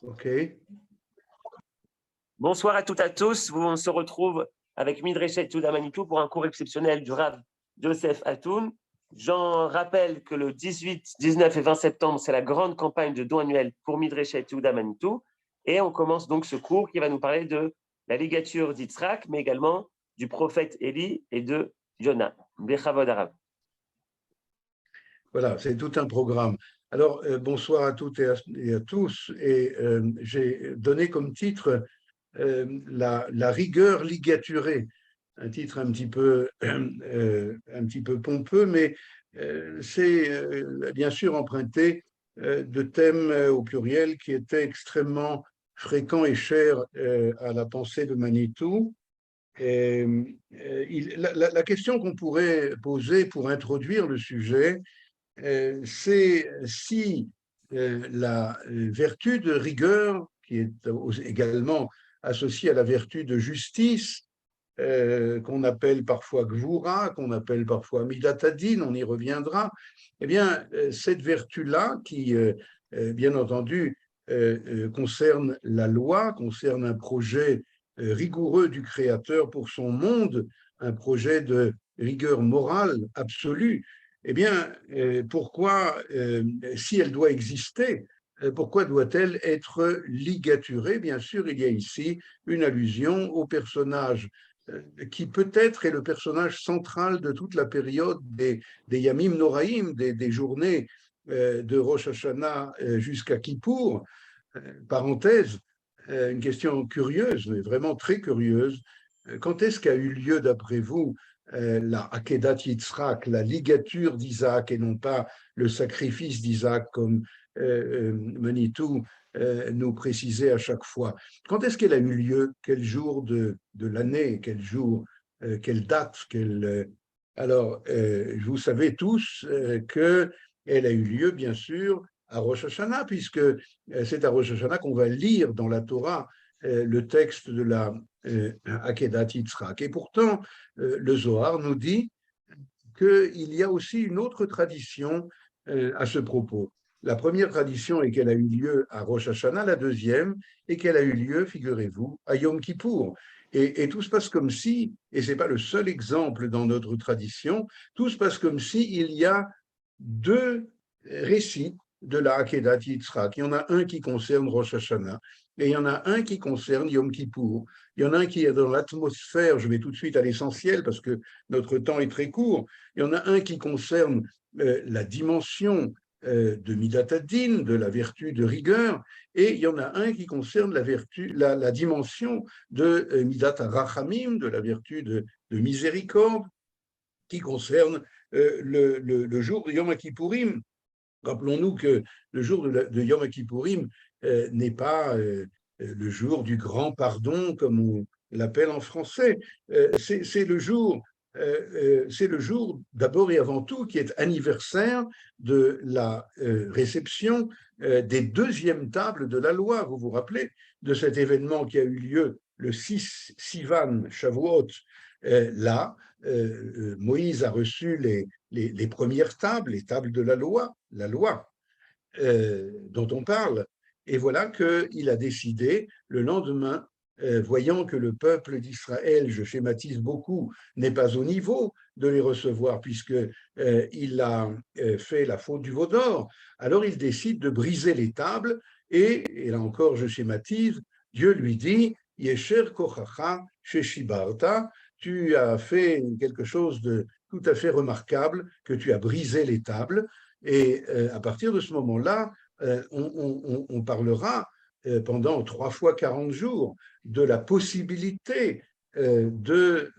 Ok. Bonsoir à toutes et à tous. On se retrouve avec Midreshet Yehuda Manitou pour un cours exceptionnel du Rav Joseph Atoun. J'en rappelle que le 18, 19 et 20 septembre, c'est la grande campagne de dons annuels pour Midreshet Yehuda Manitou. Et on commence donc ce cours qui va nous parler de la ligature d'Yitzhak, mais également du prophète Élie et de Jonah. Bechavod Arav. Voilà, c'est tout un programme. Alors, bonsoir à toutes et à tous. Et j'ai donné comme titre la rigueur ligaturée, un titre un petit peu pompeux, mais c'est bien sûr emprunté de thèmes au pluriel qui étaient extrêmement fréquents et chers à la pensée de Manitou. Et, la question qu'on pourrait poser pour introduire le sujet, c'est si la vertu de rigueur, qui est également associée à la vertu de justice, qu'on appelle parfois Gvura, qu'on appelle parfois Midatadin, on y reviendra, eh bien, cette vertu-là, qui, bien entendu, concerne la loi, concerne un projet rigoureux du Créateur pour son monde, un projet de rigueur morale absolue, eh bien, pourquoi, si elle doit exister, pourquoi doit-elle être ligaturée? Bien sûr, il y a ici une allusion au personnage qui peut-être est le personnage central de toute la période des Yamim Noraïm, des journées de Rosh Hashanah jusqu'à Kippour. Parenthèse, une question curieuse, mais vraiment très curieuse. Quand est-ce qu'a eu lieu, d'après vous, la Akedat Yitzhak, la ligature d'Isaac, et non pas le sacrifice d'Isaac, comme Manitou nous précisait à chaque fois? Quand est-ce qu'elle a eu lieu? Quel jour de l'année? Quel jour? Quelle date? Alors, vous savez tous qu'elle a eu lieu, bien sûr, à Rosh Hashanah, puisque c'est à Rosh Hashanah qu'on va lire dans la Torah le texte de la Akedat Yitzhak. Et pourtant, le Zohar nous dit qu'il y a aussi une autre tradition à ce propos. La première tradition est qu'elle a eu lieu à Rosh Hashanah, la deuxième est qu'elle a eu lieu, figurez-vous, à Yom Kippour. Et tout se passe comme si, et ce n'est pas le seul exemple dans notre tradition, tout se passe comme si il y a deux récits de la Akedat Yitzhak. Il y en a un qui concerne Rosh Hashanah et il y en a un qui concerne Yom Kippour. Il y en a un qui est dans l'atmosphère, je vais tout de suite à l'essentiel parce que notre temps est très court. Il y en a un qui concerne la dimension de Midatadin, de la vertu de rigueur, et il y en a un qui concerne la dimension de Midat Rachamim, de la vertu de miséricorde, qui concerne le jour de Yom Kippourim. Rappelons-nous que le jour de Yom Kippourim n'est pas le jour du grand pardon, comme on l'appelle en français. C'est le jour d'abord et avant tout qui est anniversaire de la réception des deuxièmes tables de la loi. Vous vous rappelez de cet événement qui a eu lieu le 6 Sivan, Shavuot, là, Moïse a reçu les premières tables, les tables de la loi dont on parle. Et voilà qu'il a décidé, le lendemain, voyant que le peuple d'Israël, je schématise beaucoup, n'est pas au niveau de les recevoir, puisqu'il a fait la faute du veau d'or, alors il décide de briser les tables, et là encore je schématise, Dieu lui dit, Yesher kochacha sheshibarta, tu as fait quelque chose de tout à fait remarquable, que tu as brisé les tables, et à partir de ce moment-là, on parlera pendant 3 fois 40 jours de la possibilité de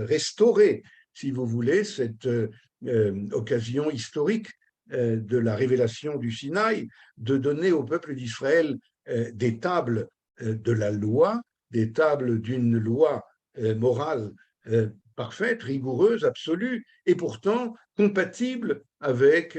restaurer, si vous voulez, cette occasion historique de la révélation du Sinaï, de donner au peuple d'Israël des tables de la loi, des tables d'une loi morale parfaite, rigoureuse, absolue, et pourtant compatible avec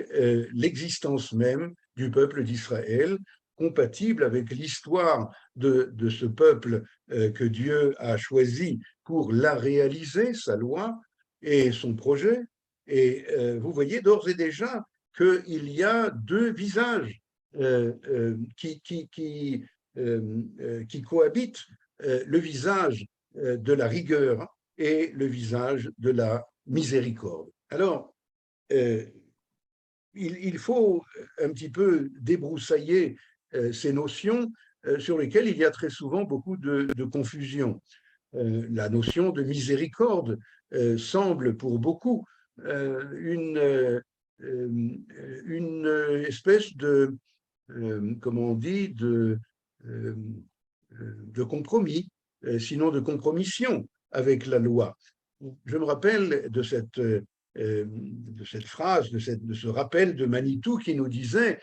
l'existence même du peuple d'Israël, compatible avec l'histoire de ce peuple que Dieu a choisi pour la réaliser, sa loi et son projet. Et vous voyez d'ores et déjà qu'il y a deux visages qui cohabitent le visage de la rigueur et le visage de la miséricorde. Alors, il faut un petit peu débroussailler ces notions sur lesquelles il y a très souvent beaucoup de confusion. La notion de miséricorde semble pour beaucoup une espèce de, comment on dit, de compromis, sinon de compromission avec la loi. Je me rappelle de cette phrase, de ce rappel de Manitou qui nous disait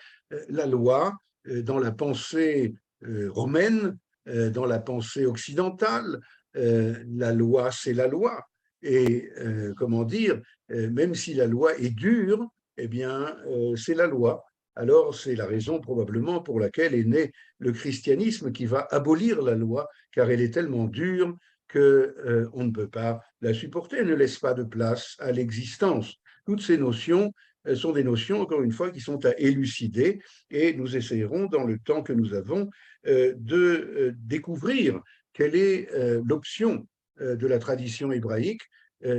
la loi, dans la pensée romaine, dans la pensée occidentale, la loi, c'est la loi. Et comment dire, même si la loi est dure, eh bien, c'est la loi. Alors, c'est la raison probablement pour laquelle est né le christianisme qui va abolir la loi, car elle est tellement dure qu'on ne peut pas la supporter, elle ne laisse pas de place à l'existence. Toutes ces notions sont des notions, encore une fois, qui sont à élucider, et nous essayerons, dans le temps que nous avons, de découvrir quelle est l'option de la tradition hébraïque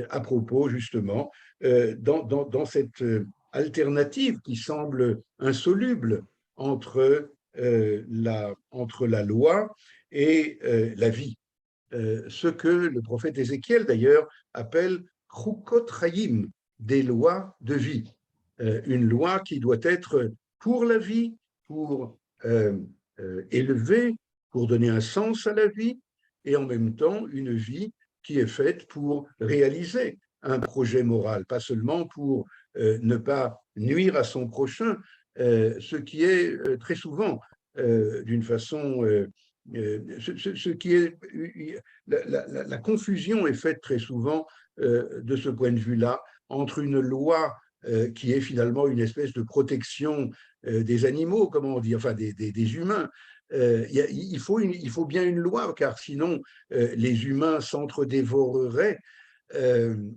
à propos, justement, dans cette alternative qui semble insoluble entre la loi et la vie. Ce que le prophète Ézéchiel, d'ailleurs, appelle Chukot Chaim, des lois de vie. Une loi qui doit être pour la vie, pour élever, pour donner un sens à la vie, et en même temps une vie qui est faite pour réaliser un projet moral, pas seulement pour ne pas nuire à son prochain, ce qui est très souvent, d'une façon, ce qui est, la confusion est faite très souvent de ce point de vue-là entre une loi qui est finalement une espèce de protection des animaux, comment on dit, enfin des humains. Il faut bien une loi, car sinon les humains s'entre-dévoreraient.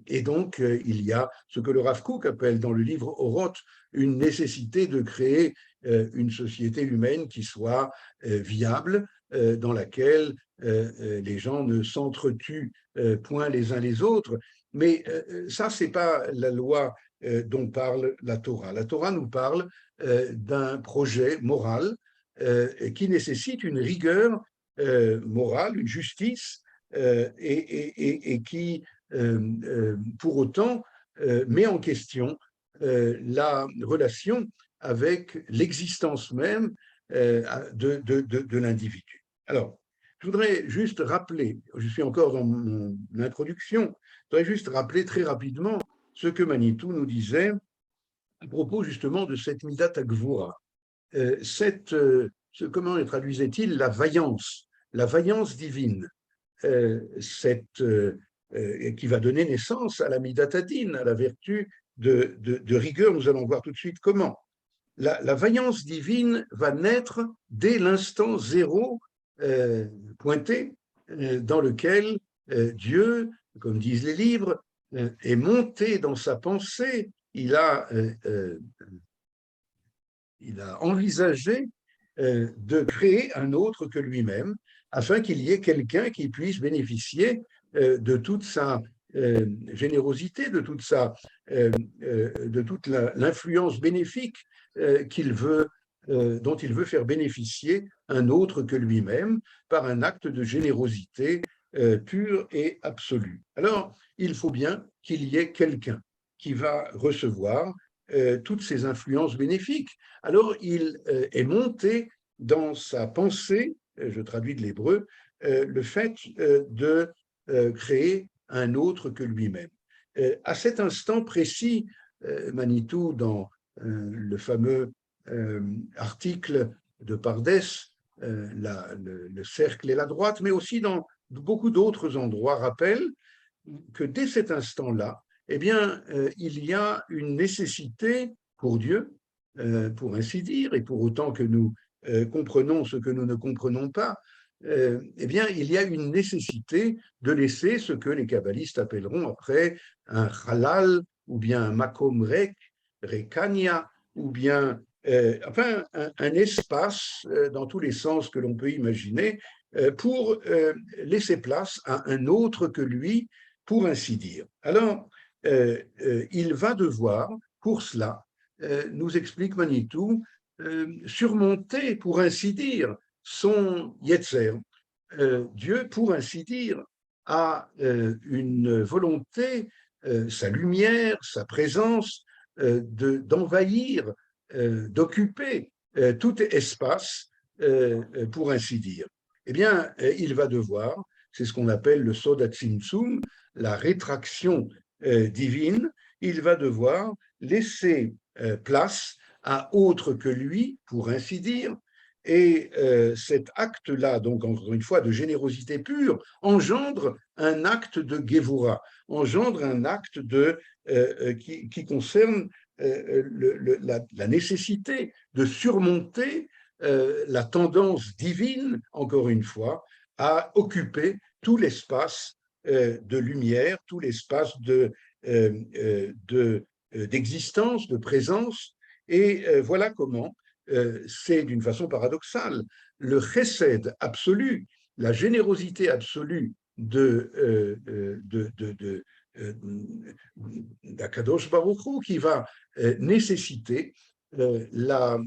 Et donc, il y a ce que le Rav Kook appelle dans le livre Oroth une nécessité de créer une société humaine qui soit viable, dans laquelle les gens ne s'entretuent point les uns les autres. Mais ça, ce n'est pas la loi dont parle la Torah. La Torah nous parle d'un projet moral qui nécessite une rigueur morale, une justice, et qui pour autant met en question la relation avec l'existence même de l'individu. Alors, je voudrais juste rappeler, je suis encore dans mon introduction, je voudrais juste rappeler très rapidement ce que Manitou nous disait à propos justement de cette Midat Gvura. Comment traduisait-il la vaillance divine, qui va donner naissance à la Midat Hadin, à la vertu de rigueur. Nous allons voir tout de suite comment. La vaillance divine va naître dès l'instant zéro pointé, dans lequel Dieu, comme disent les livres, est monté dans sa pensée. Il a envisagé de créer un autre que lui-même, afin qu'il y ait quelqu'un qui puisse bénéficier de toute sa générosité, de toute l'influence bénéfique dont il veut faire bénéficier un autre que lui-même par un acte de générosité pure et absolue. Alors, il faut bien qu'il y ait quelqu'un qui va recevoir toutes ces influences bénéfiques. Alors, il est monté dans sa pensée, je traduis de l'hébreu, le fait de créer un autre que lui-même. À cet instant précis, Manitou, dans le fameux article de Pardès, le cercle et la droite, mais aussi dans beaucoup d'autres endroits, rappelle que dès cet instant-là, eh bien, il y a une nécessité pour Dieu, pour ainsi dire, et pour autant que nous comprenons ce que nous ne comprenons pas, eh bien, il y a une nécessité de laisser ce que les kabbalistes appelleront après un halal, ou bien un makom rek, rekania, ou bien enfin un espace dans tous les sens que l'on peut imaginer pour laisser place à un autre que lui, pour ainsi dire. Alors, il va devoir, pour cela, nous explique Manitou, surmonter, pour ainsi dire, son Yetzer. Dieu, pour ainsi dire, a une volonté, sa lumière, sa présence, d'envahir, d'occuper tout espace, pour ainsi dire. Eh bien, il va devoir, c'est ce qu'on appelle le Soda Tzimtzum, la rétraction divine, il va devoir laisser place à autre que lui, pour ainsi dire, et cet acte-là, donc encore une fois de générosité pure, engendre un acte de Gevura, engendre un acte qui concerne la nécessité de surmonter la tendance divine, encore une fois, à occuper tout l'espace de lumière, tout l'espace d'existence, de présence. Et voilà comment c'est d'une façon paradoxale. Le chesed absolu, la générosité absolue d'Akadosh Baruch Hu qui va nécessiter la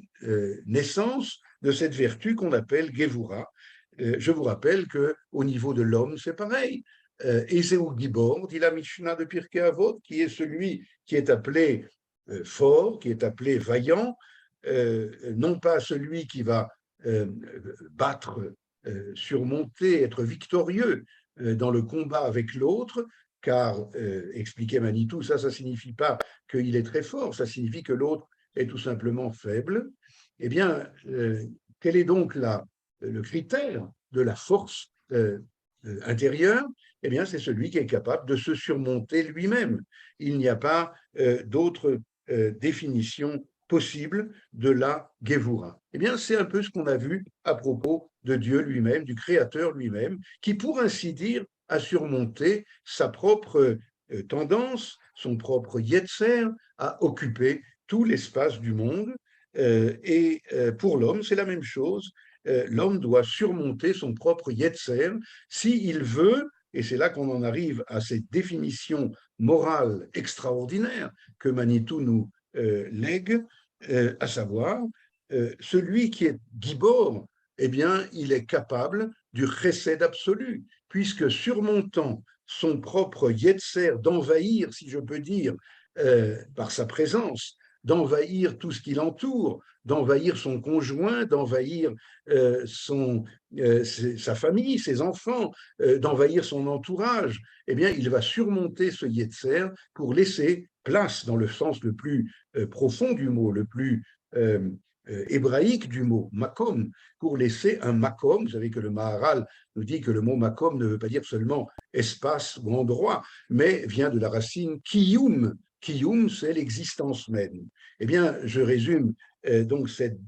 naissance de cette vertu qu'on appelle Gevura. Je vous rappelle qu'au niveau de l'homme, c'est pareil. Ezeu Gibor, dit la Mishnah de Pirkei Avot, qui est celui qui est appelé fort, qui est appelé vaillant, non pas celui qui va battre, surmonter, être victorieux dans le combat avec l'autre, car, expliquait Manitou, ça ne signifie pas qu'il est très fort, ça signifie que l'autre est tout simplement faible. Eh bien, quel est donc le critère de la force intérieure? Eh bien, c'est celui qui est capable de se surmonter lui-même. Il n'y a pas d'autre définition possible de la Gevura. Eh bien, c'est un peu ce qu'on a vu à propos de Dieu lui-même, du Créateur lui-même, qui, pour ainsi dire, a surmonté sa propre tendance, son propre Yetzer, à occuper tout l'espace du monde. Et pour l'homme, c'est la même chose. L'homme doit surmonter son propre Yetzer s'il veut, et c'est là qu'on en arrive à cette définition morale extraordinaire que Manitou nous lègue, à savoir, celui qui est Gibor, eh bien, il est capable du chesed absolu, puisque surmontant son propre Yetzer, d'envahir, si je peux dire, par sa présence, d'envahir tout ce qui l'entoure, d'envahir son conjoint, d'envahir sa famille, ses enfants, d'envahir son entourage, eh bien, il va surmonter ce Yetzer pour laisser place, dans le sens le plus profond du mot, le plus hébraïque du mot, makom, pour laisser un makom. Vous savez que le Maharal nous dit que le mot makom ne veut pas dire seulement espace ou endroit, mais vient de la racine kiyum. Kiyum, c'est l'existence même. Eh bien, je résume donc cette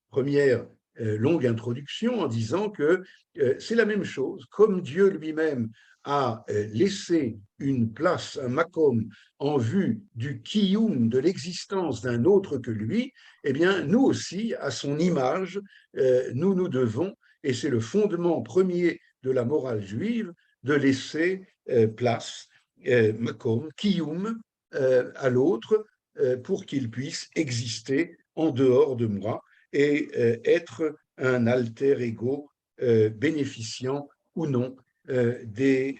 première longue introduction en disant que c'est la même chose, comme Dieu lui-même a laissé une place, un makom, en vue du kiyum, de l'existence d'un autre que lui, eh bien, nous aussi, à son image, nous devons, et c'est le fondement premier de la morale juive, de laisser place, makom, kiyum, à l'autre, pour qu'il puisse exister en dehors de moi et être un alter ego bénéficiant ou non des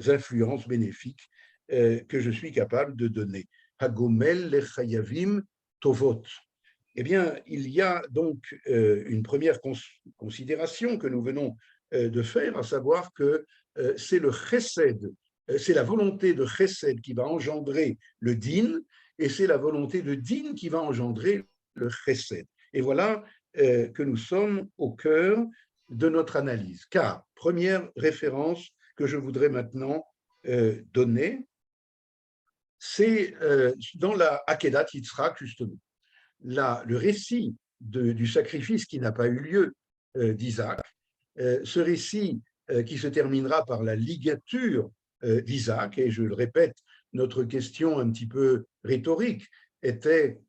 influences bénéfiques que je suis capable de donner. Hagomel lechayavim tovot. Eh bien, il y a donc une première considération que nous venons de faire, à savoir que c'est le chesed, c'est la volonté de chesed qui va engendrer le din, et c'est la volonté de din qui va engendrer le chesed. Et voilà que nous sommes au cœur de notre analyse. Car, première référence que je voudrais maintenant donner, c'est dans la Akedat Yitzhak, justement. Le récit du sacrifice qui n'a pas eu lieu d'Isaac, ce récit qui se terminera par la ligature d'Isaac, et je le répète, notre question un petit peu rhétorique était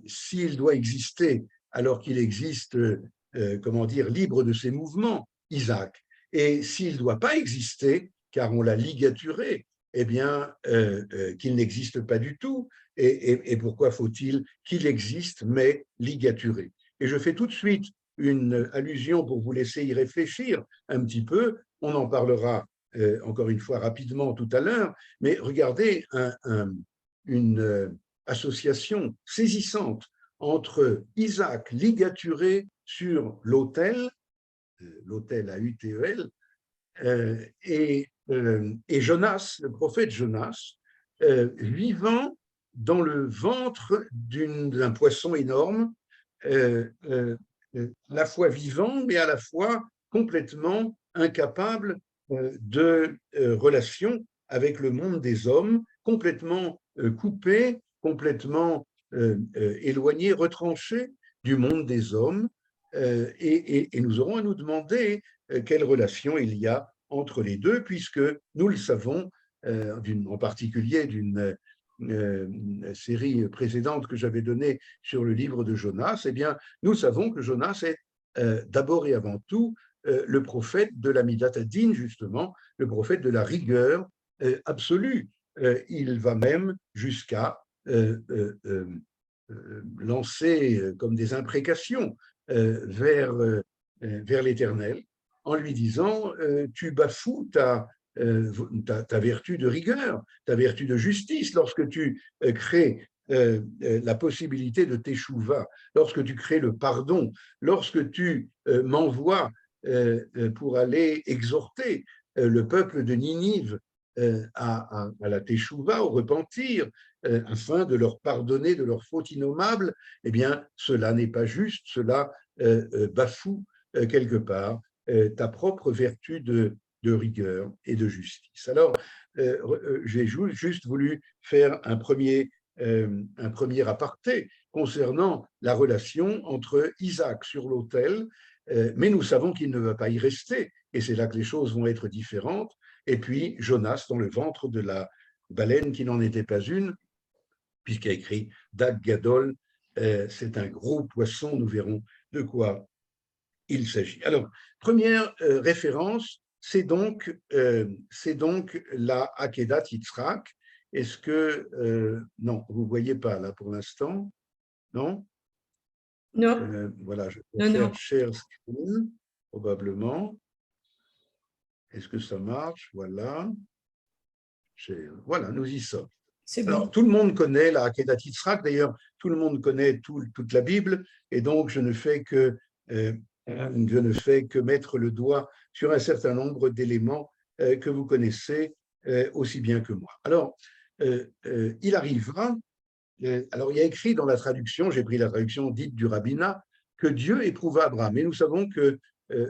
s'il doit exister alors qu'il existe, comment dire, libre de ses mouvements, Isaac, et s'il ne doit pas exister, car on l'a ligaturé, eh bien, qu'il n'existe pas du tout. Et pourquoi faut-il qu'il existe, mais ligaturé? Et je fais tout de suite une allusion pour vous laisser y réfléchir un petit peu. On en parlera encore une fois rapidement tout à l'heure, mais regardez une association saisissante entre Isaac ligaturé sur l'autel, l'autel à UTEL, et Jonas, le prophète Jonas, vivant dans le ventre d'un poisson énorme, à la fois vivant, mais à la fois complètement incapable de relation avec le monde des hommes, complètement coupé, complètement éloigné, retranché du monde des hommes. Et nous aurons à nous demander quelle relation il y a entre les deux, puisque nous le savons, en particulier d'une série précédente que j'avais donnée sur le livre de Jonas, eh bien, nous savons que Jonas est d'abord et avant tout le prophète de la Midat Hadin, justement, le prophète de la rigueur absolue. Il va même jusqu'à lancer comme des imprécations vers l'Éternel en lui disant tu bafoues ta vertu de rigueur, ta vertu de justice lorsque tu crées la possibilité de teshuva, lorsque tu crées le pardon, lorsque tu m'envoies pour aller exhorter le peuple de Ninive à la teshuva, au repentir, afin de leur pardonner de leurs fautes innommables, eh bien, cela n'est pas juste, cela bafoue quelque part ta propre vertu de rigueur et de justice. Alors, j'ai juste voulu faire un premier aparté concernant la relation entre Isaac sur l'autel, mais nous savons qu'il ne va pas y rester, et c'est là que les choses vont être différentes, et puis Jonas dans le ventre de la baleine qui n'en était pas une, puisqu'il a écrit Dag Gadol, c'est un gros poisson, nous verrons de quoi il s'agit. Alors, première référence, c'est donc la Akedat Yitzhak. Est-ce que, non, vous ne voyez pas là pour l'instant, non? Non. Voilà, je Non, vais faire non. share screen, probablement. Est-ce que ça marche? Voilà. Voilà, nous y sommes. C'est Alors, bon. tout le monde connaît la Akedat Yitzhak, d'ailleurs, tout le monde connaît toute la Bible, et donc je ne fais que mettre le doigt sur un certain nombre d'éléments que vous connaissez aussi bien que moi. Alors, il arrivera, alors il y a écrit dans la traduction, j'ai pris la traduction dite du rabbinat, que Dieu éprouva Abraham. Mais nous savons que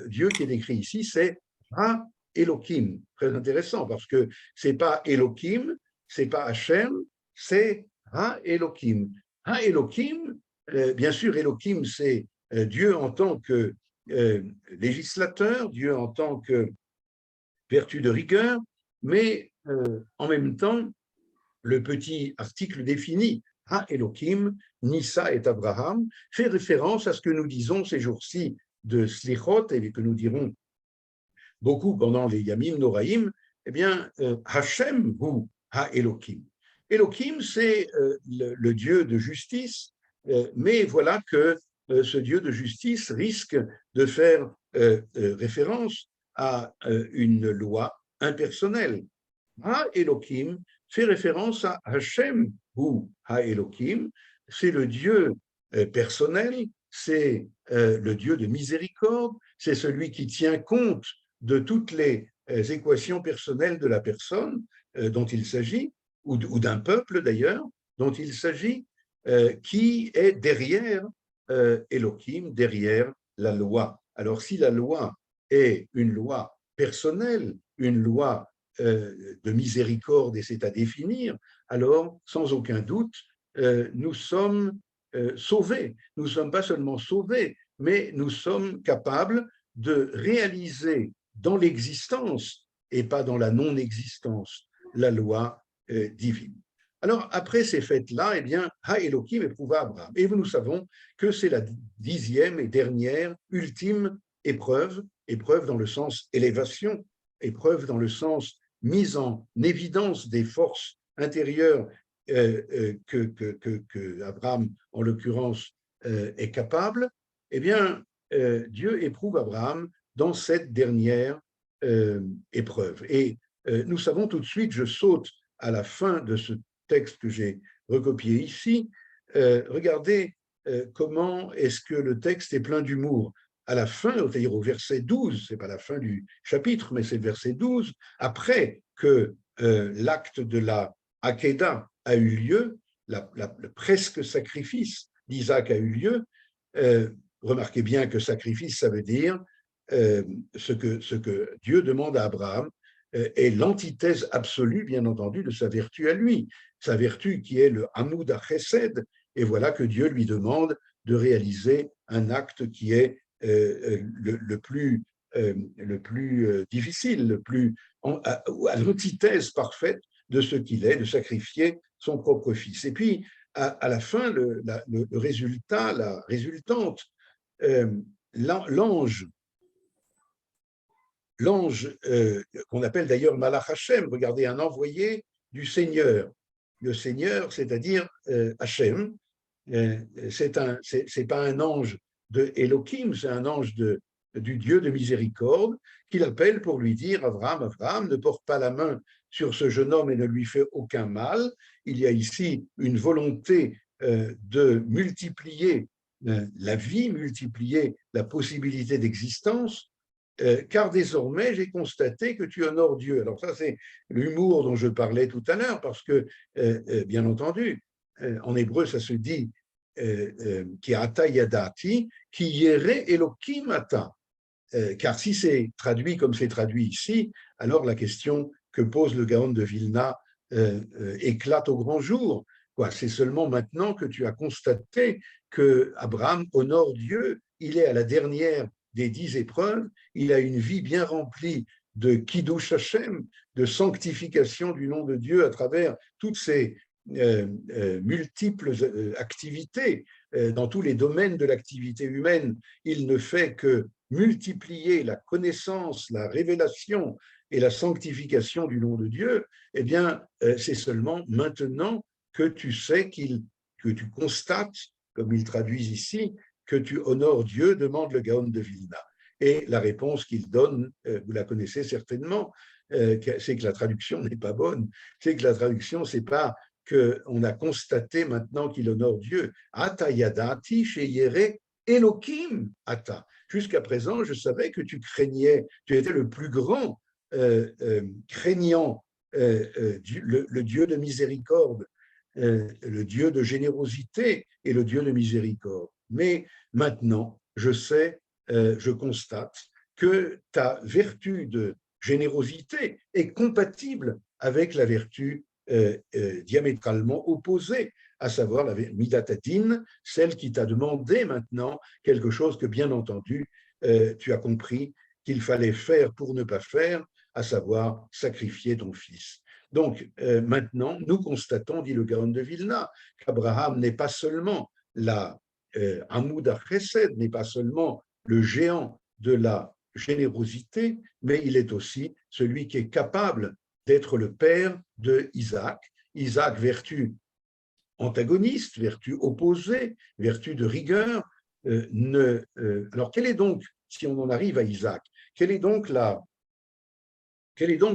Dieu qui est décrit ici, c'est Ra Elohim. Très intéressant, parce que ce n'est pas Elohim, ce n'est pas Hachem, c'est Ra Elohim. Ra Elohim, bien sûr, Elohim, c'est Dieu en tant que législateur, Dieu en tant que vertu de rigueur, mais en même temps, le petit article défini, Ha Elohim, Nissa et Abraham, fait référence à ce que nous disons ces jours-ci de Slichot et que nous dirons beaucoup pendant les Yamim Noraim, eh bien, Hashem hu Ha Elohim. Elohim, c'est le Dieu de justice, mais voilà que ce Dieu de justice risque de faire référence à une loi impersonnelle. Ha Elohim fait référence à Hashem ou Ha Elohim, c'est le Dieu personnel, c'est le Dieu de miséricorde, c'est celui qui tient compte de toutes les équations personnelles de la personne dont il s'agit, ou d'un peuple d'ailleurs, dont il s'agit, qui est derrière Elohim, derrière la loi. Alors si la loi est une loi personnelle, une loi de miséricorde et c'est à définir, alors sans aucun doute, nous sommes sauvés. Nous ne sommes pas seulement sauvés, mais nous sommes capables de réaliser dans l'existence et pas dans la non-existence la loi divine. Alors, après ces fêtes-là, eh bien, Ha Elohim éprouva Abraham. Et nous savons que c'est la 10e et dernière, ultime épreuve, épreuve dans le sens élévation, épreuve dans le sens mise en évidence des forces intérieures que Abraham, en l'occurrence, est capable. Eh bien, Dieu éprouve Abraham dans cette dernière épreuve. Et nous savons tout de suite, je saute à la fin de ce texte que j'ai recopié ici, regardez comment est-ce que le texte est plein d'humour. À la fin, c'est-à-dire au verset 12, ce n'est pas la fin du chapitre, mais c'est le verset 12, après que l'acte de la Akedah a eu lieu, le presque sacrifice d'Isaac a eu lieu, remarquez bien que sacrifice, ça veut dire ce que Dieu demande à Abraham est l'antithèse absolue, bien entendu, de sa vertu à lui, sa vertu qui est le Hamoud HaChesed, et voilà que Dieu lui demande de réaliser un acte qui est le plus difficile, le plus à l'antithèse parfaite de ce qu'il est, de sacrifier son propre fils. Et puis, à la fin, le résultat, la résultante, l'ange qu'on appelle d'ailleurs Malach Hashem, regardez, un envoyé du Seigneur. Le Seigneur, c'est-à-dire Hashem, c'est pas un ange de Elohim, c'est un ange du Dieu de miséricorde qu'il appelle pour lui dire Abraham, Abraham, ne porte pas la main sur ce jeune homme et ne lui fait aucun mal. Il y a ici une volonté de multiplier la vie, multiplier la possibilité d'existence, car désormais j'ai constaté que tu honores Dieu. Alors ça c'est l'humour dont je parlais tout à l'heure, parce que bien entendu, en hébreu ça se dit ki ata yadati, ki yere Elohim ata. Car si c'est traduit comme c'est traduit ici, alors la question que pose le Gaon de Vilna éclate au grand jour. C'est seulement maintenant que tu as constaté que Abraham honore Dieu, il est à la dernière des 10 épreuves, il a une vie bien remplie de Kiddush Hashem, de sanctification du nom de Dieu à travers toutes ces multiples activités dans tous les domaines de l'activité humaine. Il ne fait que multiplier la connaissance, la révélation et la sanctification du nom de Dieu. Eh bien, c'est seulement maintenant que tu sais que tu constates, comme il traduit ici, que tu honores Dieu, demande le Gaon de Vilna. Et la réponse qu'il donne, vous la connaissez certainement, c'est que la traduction n'est pas bonne. C'est que la traduction, c'est pas qu'on a constaté maintenant qu'il honore Dieu. Ata yadati sheyere Elohim ata. Jusqu'à présent, je savais que tu craignais, tu étais le plus grand craignant le Dieu de miséricorde, le Dieu de générosité et le Dieu de miséricorde. Mais maintenant, je sais, je constate que ta vertu de générosité est compatible avec la vertu diamétralement opposée, à savoir la Midat Hadin, celle qui t'a demandé maintenant quelque chose que, bien entendu, tu as compris qu'il fallait faire pour ne pas faire, à savoir sacrifier ton fils. Donc, maintenant, nous constatons, dit le Gaon de Vilna, qu'Abraham n'est pas seulement la Hamoud HaChesed, n'est pas seulement le géant de la générosité, mais il est aussi celui qui est capable d'être le père de Isaac. Isaac, vertu antagoniste, vertu opposée, vertu de rigueur. Alors, quel est donc, si on en arrive à Isaac, quel est donc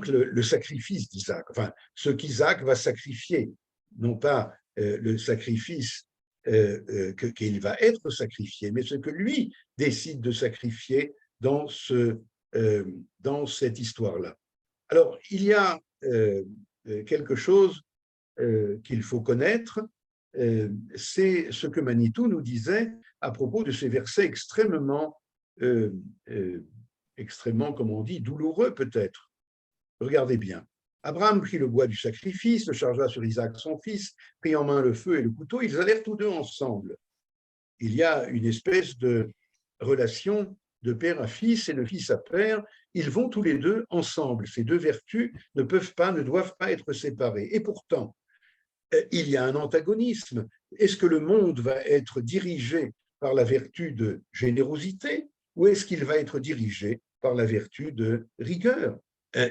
le sacrifice d'Isaac? Enfin, ce qu'Isaac va sacrifier, non pas le sacrifice qu'il va être sacrifié, mais ce que lui décide de sacrifier dans cette histoire-là. Alors, il y a quelque chose qu'il faut connaître, c'est ce que Manitou nous disait à propos de ces versets extrêmement, comme on dit, douloureux peut-être. Regardez bien. Abraham prit le bois du sacrifice, le chargea sur Isaac son fils, prit en main le feu et le couteau, ils allèrent tous deux ensemble. Il y a une espèce de relation de père à fils et de fils à père, ils vont tous les deux ensemble. Ces deux vertus ne doivent pas être séparées. Et pourtant, il y a un antagonisme. Est-ce que le monde va être dirigé par la vertu de générosité ou est-ce qu'il va être dirigé par la vertu de rigueur?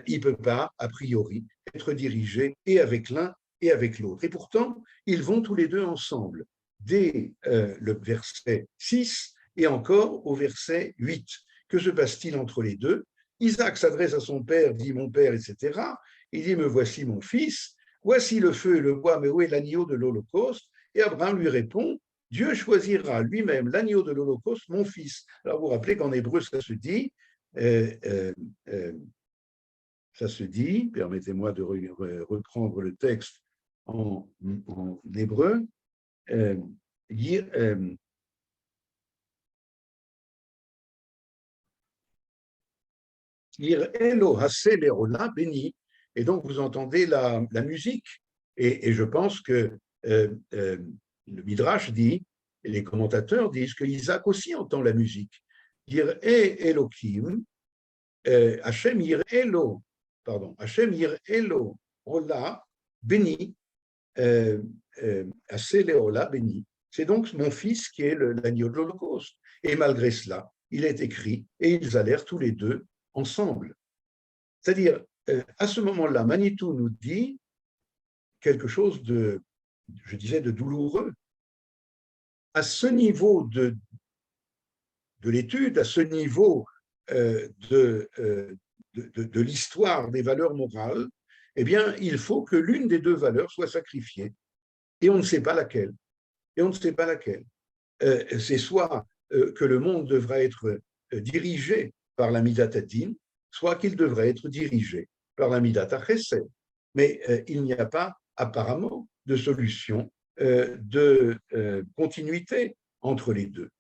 Il ne peut pas, a priori, être dirigé et avec l'un et avec l'autre. Et pourtant, ils vont tous les deux ensemble, dès le verset 6 et encore au verset 8. Que se passe-t-il entre les deux? Isaac s'adresse à son père, dit « mon père », etc. Il dit « me voici mon fils, voici le feu et le bois, mais où est l'agneau de l'Holocauste ?» Et Abraham lui répond « Dieu choisira lui-même l'agneau de l'Holocauste, mon fils ». Alors vous vous rappelez qu'en hébreu, ça se dit, permettez-moi de reprendre le texte en hébreu, Elo Haseh Leola béni, et donc vous entendez la musique, et je pense que le Midrash dit, et les commentateurs disent que Isaac aussi entend la musique. Yir'e Elohim, Hashem Yir'elo, Hashem Yir'elo Ola béni, Haseh Leola béni. C'est donc mon fils qui est l'agneau de l'Holocauste. Et malgré cela, il est écrit, et ils allèrent tous les deux ensemble. C'est-à-dire, à ce moment-là, Manitou nous dit quelque chose de, je disais, de douloureux. À ce niveau de l'étude, à ce niveau de l'histoire des valeurs morales, eh bien, il faut que l'une des deux valeurs soit sacrifiée. Et on ne sait pas laquelle. C'est soit que le monde devra être dirigé par la Midat Hadin, soit qu'il devrait être dirigé par la Midat HaChesed. Mais il n'y a pas apparemment de solution de continuité entre les deux.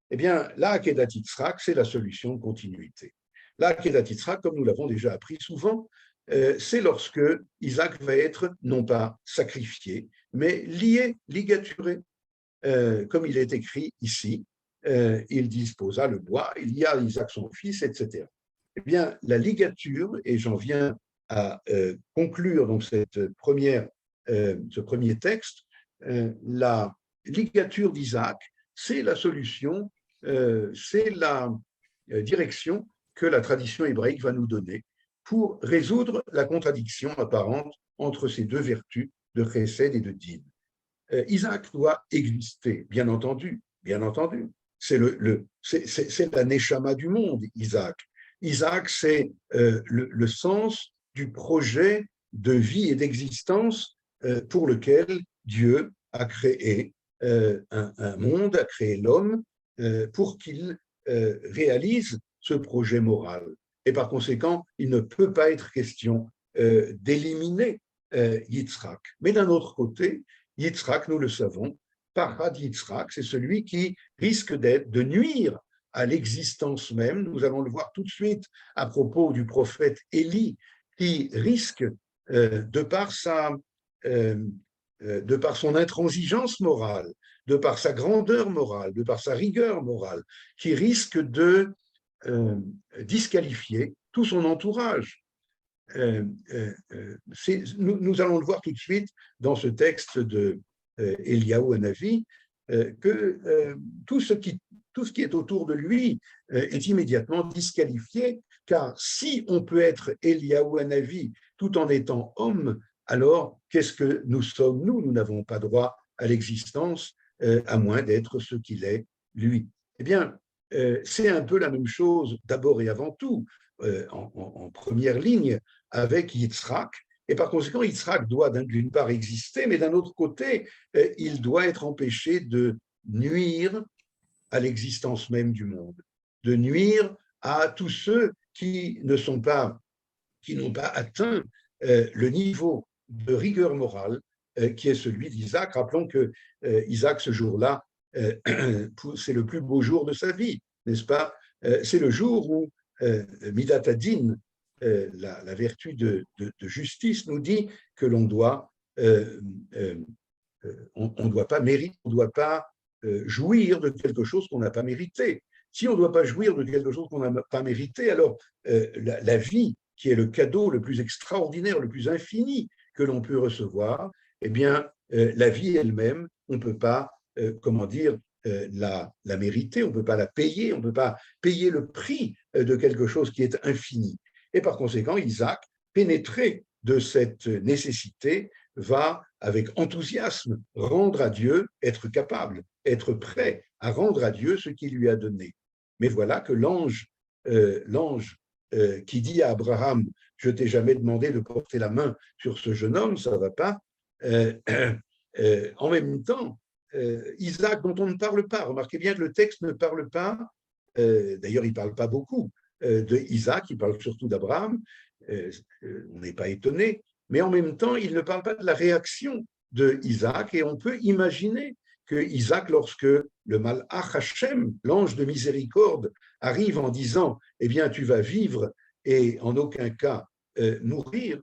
Eh bien, la Akedat Yitzhak, c'est la solution de continuité. La Akedat Yitzhak, comme nous l'avons déjà appris souvent, c'est lorsque Isaac va être non pas sacrifié, mais lié, ligaturé. Comme il est écrit ici, il disposa le bois, il y a Isaac son fils, etc. Eh bien, la ligature, et j'en viens à conclure donc ce premier texte, la ligature d'Isaac, c'est la solution, c'est la direction que la tradition hébraïque va nous donner pour résoudre la contradiction apparente entre ces deux vertus de Chesed et de Din. Isaac doit exister, bien entendu. C'est la neshama du monde, Isaac. Isaac, c'est le sens du projet de vie et d'existence pour lequel Dieu a créé un monde, a créé l'homme pour qu'il réalise ce projet moral. Et par conséquent, il ne peut pas être question d'éliminer Yitzhak. Mais d'un autre côté, Yitzhak, nous le savons, Parad Yitzhak, c'est celui qui risque de nuire à l'existence même. Nous allons le voir tout de suite à propos du prophète Élie, qui risque, de par son intransigeance morale, de par sa grandeur morale, de par sa rigueur morale, qui risque de disqualifier tout son entourage. Nous allons le voir tout de suite dans ce texte de Eliyahu Hanavi, que tout ce qui est autour de lui est immédiatement disqualifié, car si on peut être Eliyahu Hanavi tout en étant homme, alors qu'est-ce que nous sommes, nous? Nous n'avons pas droit à l'existence, à moins d'être ce qu'il est, lui. Eh bien, c'est un peu la même chose d'abord et avant tout, en première ligne, avec Yitzhak, et par conséquent, Yitzhak doit d'une part exister, mais d'un autre côté, il doit être empêché de nuire à l'existence même du monde, de nuire à tous ceux qui n'ont pas atteint le niveau de rigueur morale qui est celui d'Isaac. Rappelons que Isaac, ce jour-là, c'est le plus beau jour de sa vie, n'est-ce pas? C'est le jour où Midat Hadin, la vertu de justice, nous dit que l'on doit, on doit pas jouir de quelque chose qu'on n'a pas mérité. Si on ne doit pas jouir de quelque chose qu'on n'a pas mérité, alors la vie, qui est le cadeau le plus extraordinaire, le plus infini que l'on peut recevoir, eh bien, la vie elle-même, on ne peut pas, comment dire, la mériter, on ne peut pas la payer, on ne peut pas payer le prix de quelque chose qui est infini. Et par conséquent, Isaac, pénétré de cette nécessité, va avec enthousiasme rendre à Dieu, être capable, être prêt à rendre à Dieu ce qu'il lui a donné. Mais voilà que l'ange qui dit à Abraham, je t'ai jamais demandé de porter la main sur ce jeune homme, ça ne va pas. En même temps, Isaac, dont on ne parle pas, remarquez bien que le texte ne parle pas, d'ailleurs il ne parle pas beaucoup de Isaac, il parle surtout d'Abraham, on n'est pas étonné, mais en même temps il ne parle pas de la réaction de Isaac, et on peut imaginer que Isaac, lorsque le Malach Hashem, l'ange de miséricorde, arrive en disant « Eh bien, tu vas vivre et en aucun cas mourir »,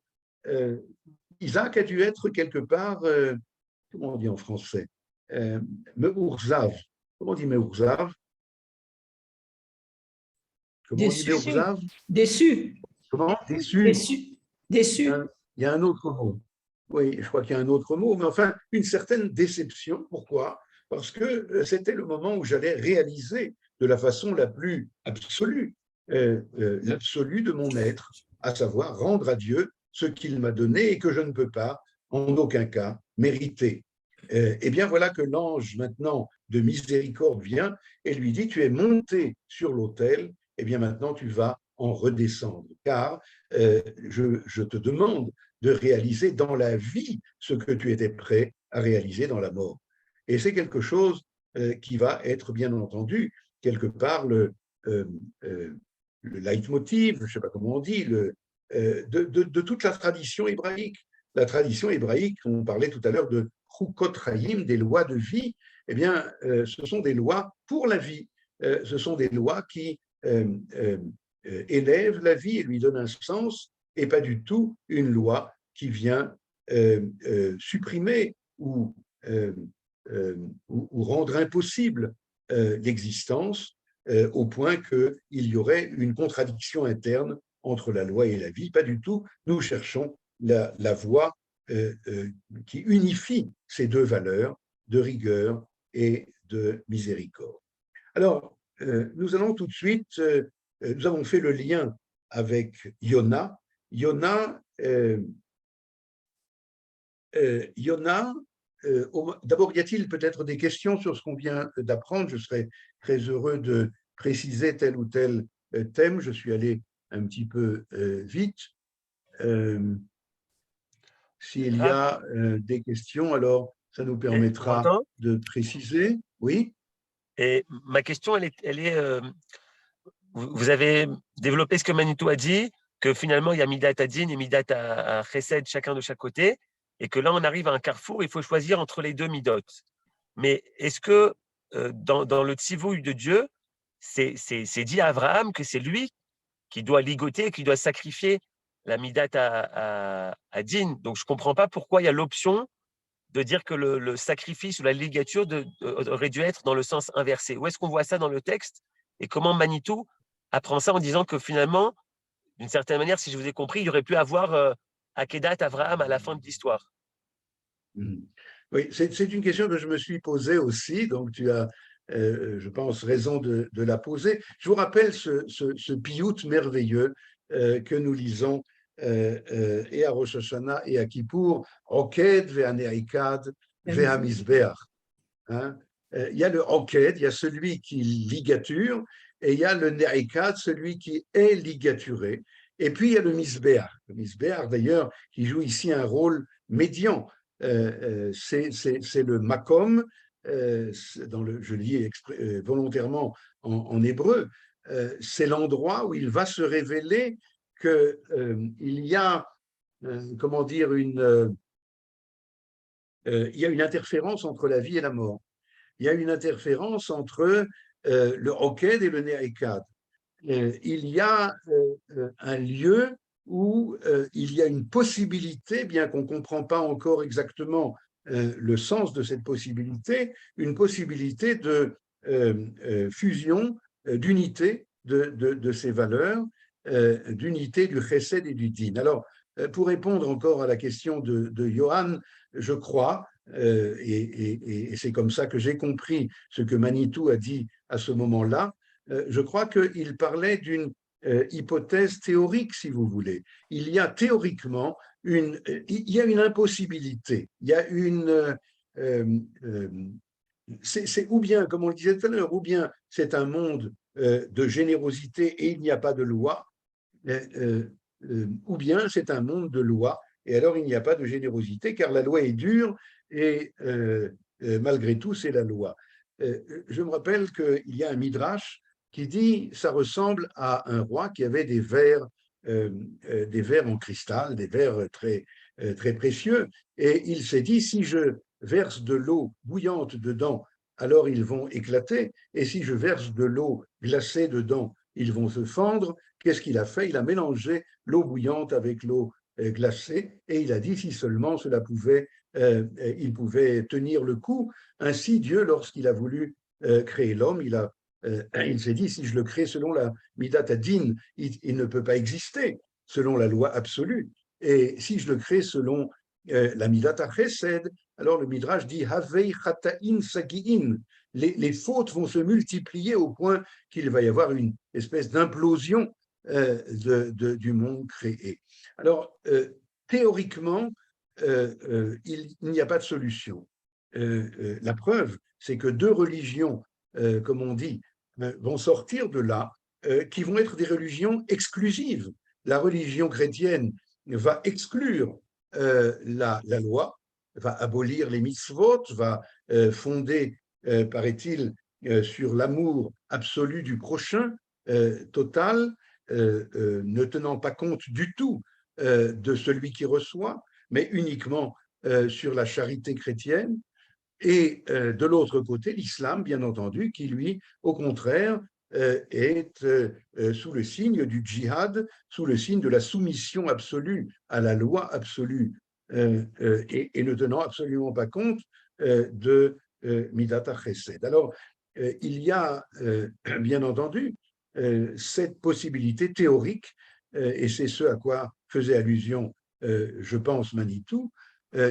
Isaac a dû être quelque part, comment on dit en français, Me'urzav. Comment on dit Me'urzav? Comment on dit Me'urzav? Déçu. Comment? Déçu. Déçu. Il y a un autre mot. Oui, je crois qu'il y a un autre mot, mais enfin, une certaine déception. Pourquoi? Parce que c'était le moment où j'allais réaliser de la façon la plus absolue l'absolu de mon être, à savoir rendre à Dieu ce qu'il m'a donné et que je ne peux pas, en aucun cas, mériter. Eh bien, voilà que l'ange, maintenant, de miséricorde vient et lui dit, tu es monté sur l'autel, eh bien, maintenant, tu vas en redescendre, car je te demande de réaliser dans la vie ce que tu étais prêt à réaliser dans la mort. Et c'est quelque chose qui va être, bien entendu, quelque part le leitmotiv, je ne sais pas comment on dit, de toute la tradition hébraïque. La tradition hébraïque, on parlait tout à l'heure de Chukot Chaim, des lois de vie, eh bien, ce sont des lois pour la vie. Ce sont des lois qui élèvent la vie et lui donnent un sens, et pas du tout une loi qui vient supprimer ou rendre impossible l'existence au point qu'il y aurait une contradiction interne entre la loi et la vie. Pas du tout. Nous cherchons la voie qui unifie ces deux valeurs de rigueur et de miséricorde. Alors, nous allons tout de suite, nous avons fait le lien avec Yona. Yona, d'abord, y a-t-il peut-être des questions sur ce qu'on vient d'apprendre? Je serais très heureux de préciser tel ou tel thème. Je suis allé un petit peu vite. S'il y a des questions, alors ça nous permettra de préciser. Oui. Et ma question, elle est vous avez développé ce que Manitou a dit, que finalement, il y a Midat Adin et Midat à Chesed, chacun de chaque côté, et que là, on arrive à un carrefour, il faut choisir entre les deux Midot. Mais est-ce que dans le tzivouï de Dieu, c'est dit à Abraham que c'est lui qui doit ligoter, qui doit sacrifier la Midat à Din? Donc, je ne comprends pas pourquoi il y a l'option de dire que le sacrifice ou la ligature aurait dû être dans le sens inversé. Où est-ce qu'on voit ça dans le texte? Et comment Manitou apprend ça en disant que finalement, d'une certaine manière, si je vous ai compris, il y aurait pu avoir Akedat Abraham à la fin de l'histoire. Oui, c'est une question que je me suis posée aussi, donc tu as, je pense, raison de la poser. Je vous rappelle ce piout merveilleux que nous lisons et à Rosh Hashanah et à Kippour, Oked ve'aneikad ve'hamizbeach. Il y a le Oked, il y a celui qui ligature, et il y a le Neikad, celui qui est ligaturé. Et puis il y a le Misbeach. Le Misbeach, d'ailleurs, qui joue ici un rôle médian. C'est le Makom, je lis volontairement en hébreu, c'est l'endroit où il va se révéler qu'il y a, comment dire, il y a une interférence entre la vie et la mort. Il y a une interférence entre le Oked et le Neikad. Il y a un lieu où il y a une possibilité, bien qu'on ne comprend pas encore exactement le sens de cette possibilité, une possibilité de fusion, d'unité de ces valeurs, d'unité du Chesed et du Din. Alors, pour répondre encore à la question de Johan, je crois et c'est comme ça que j'ai compris ce que Manitou a dit à ce moment-là, je crois qu'il parlait d'une hypothèse théorique, si vous voulez. Il y a théoriquement il y a une impossibilité, il y a c'est ou bien, comme on le disait tout à l'heure, ou bien c'est un monde de générosité et il n'y a pas de loi, ou bien c'est un monde de loi et alors il n'y a pas de générosité car la loi est dure et malgré tout c'est la loi. Je me rappelle qu'il y a un midrash qui dit ça ressemble à un roi qui avait des verres en cristal, des verres très précieux et il s'est dit si je verse de l'eau bouillante dedans, alors ils vont éclater et si je verse de l'eau glacée dedans, ils vont se fendre. Qu'est-ce qu'il a fait? Il a mélangé l'eau bouillante avec l'eau glacée et il a dit si seulement cela pouvait, il pouvait tenir le coup. Ainsi, Dieu, lorsqu'il a voulu créer l'homme, il s'est dit si je le crée selon la Midat Adin, il ne peut pas exister selon la loi absolue. Et si je le crée selon la Midat Chesed, alors le Midrash dit Havei Chata'in Sagi'in. Les fautes vont se multiplier au point qu'il va y avoir une espèce d'implosion du monde créé. Alors, théoriquement, il n'y a pas de solution. La preuve, c'est que deux religions, comme on dit, vont sortir de là, qui vont être des religions exclusives. La religion chrétienne va exclure la loi, va abolir les mitzvot, va fonder, paraît-il, sur l'amour absolu du prochain, total, ne tenant pas compte du tout de celui qui reçoit, mais uniquement sur la charité chrétienne. Et de l'autre côté, l'islam, bien entendu, qui lui, au contraire, est sous le signe du djihad, sous le signe de la soumission absolue à la loi absolue et ne tenant absolument pas compte de Midat HaChesed. Alors, il y a bien entendu cette possibilité théorique, et c'est ce à quoi faisait allusion, je pense, Manitou,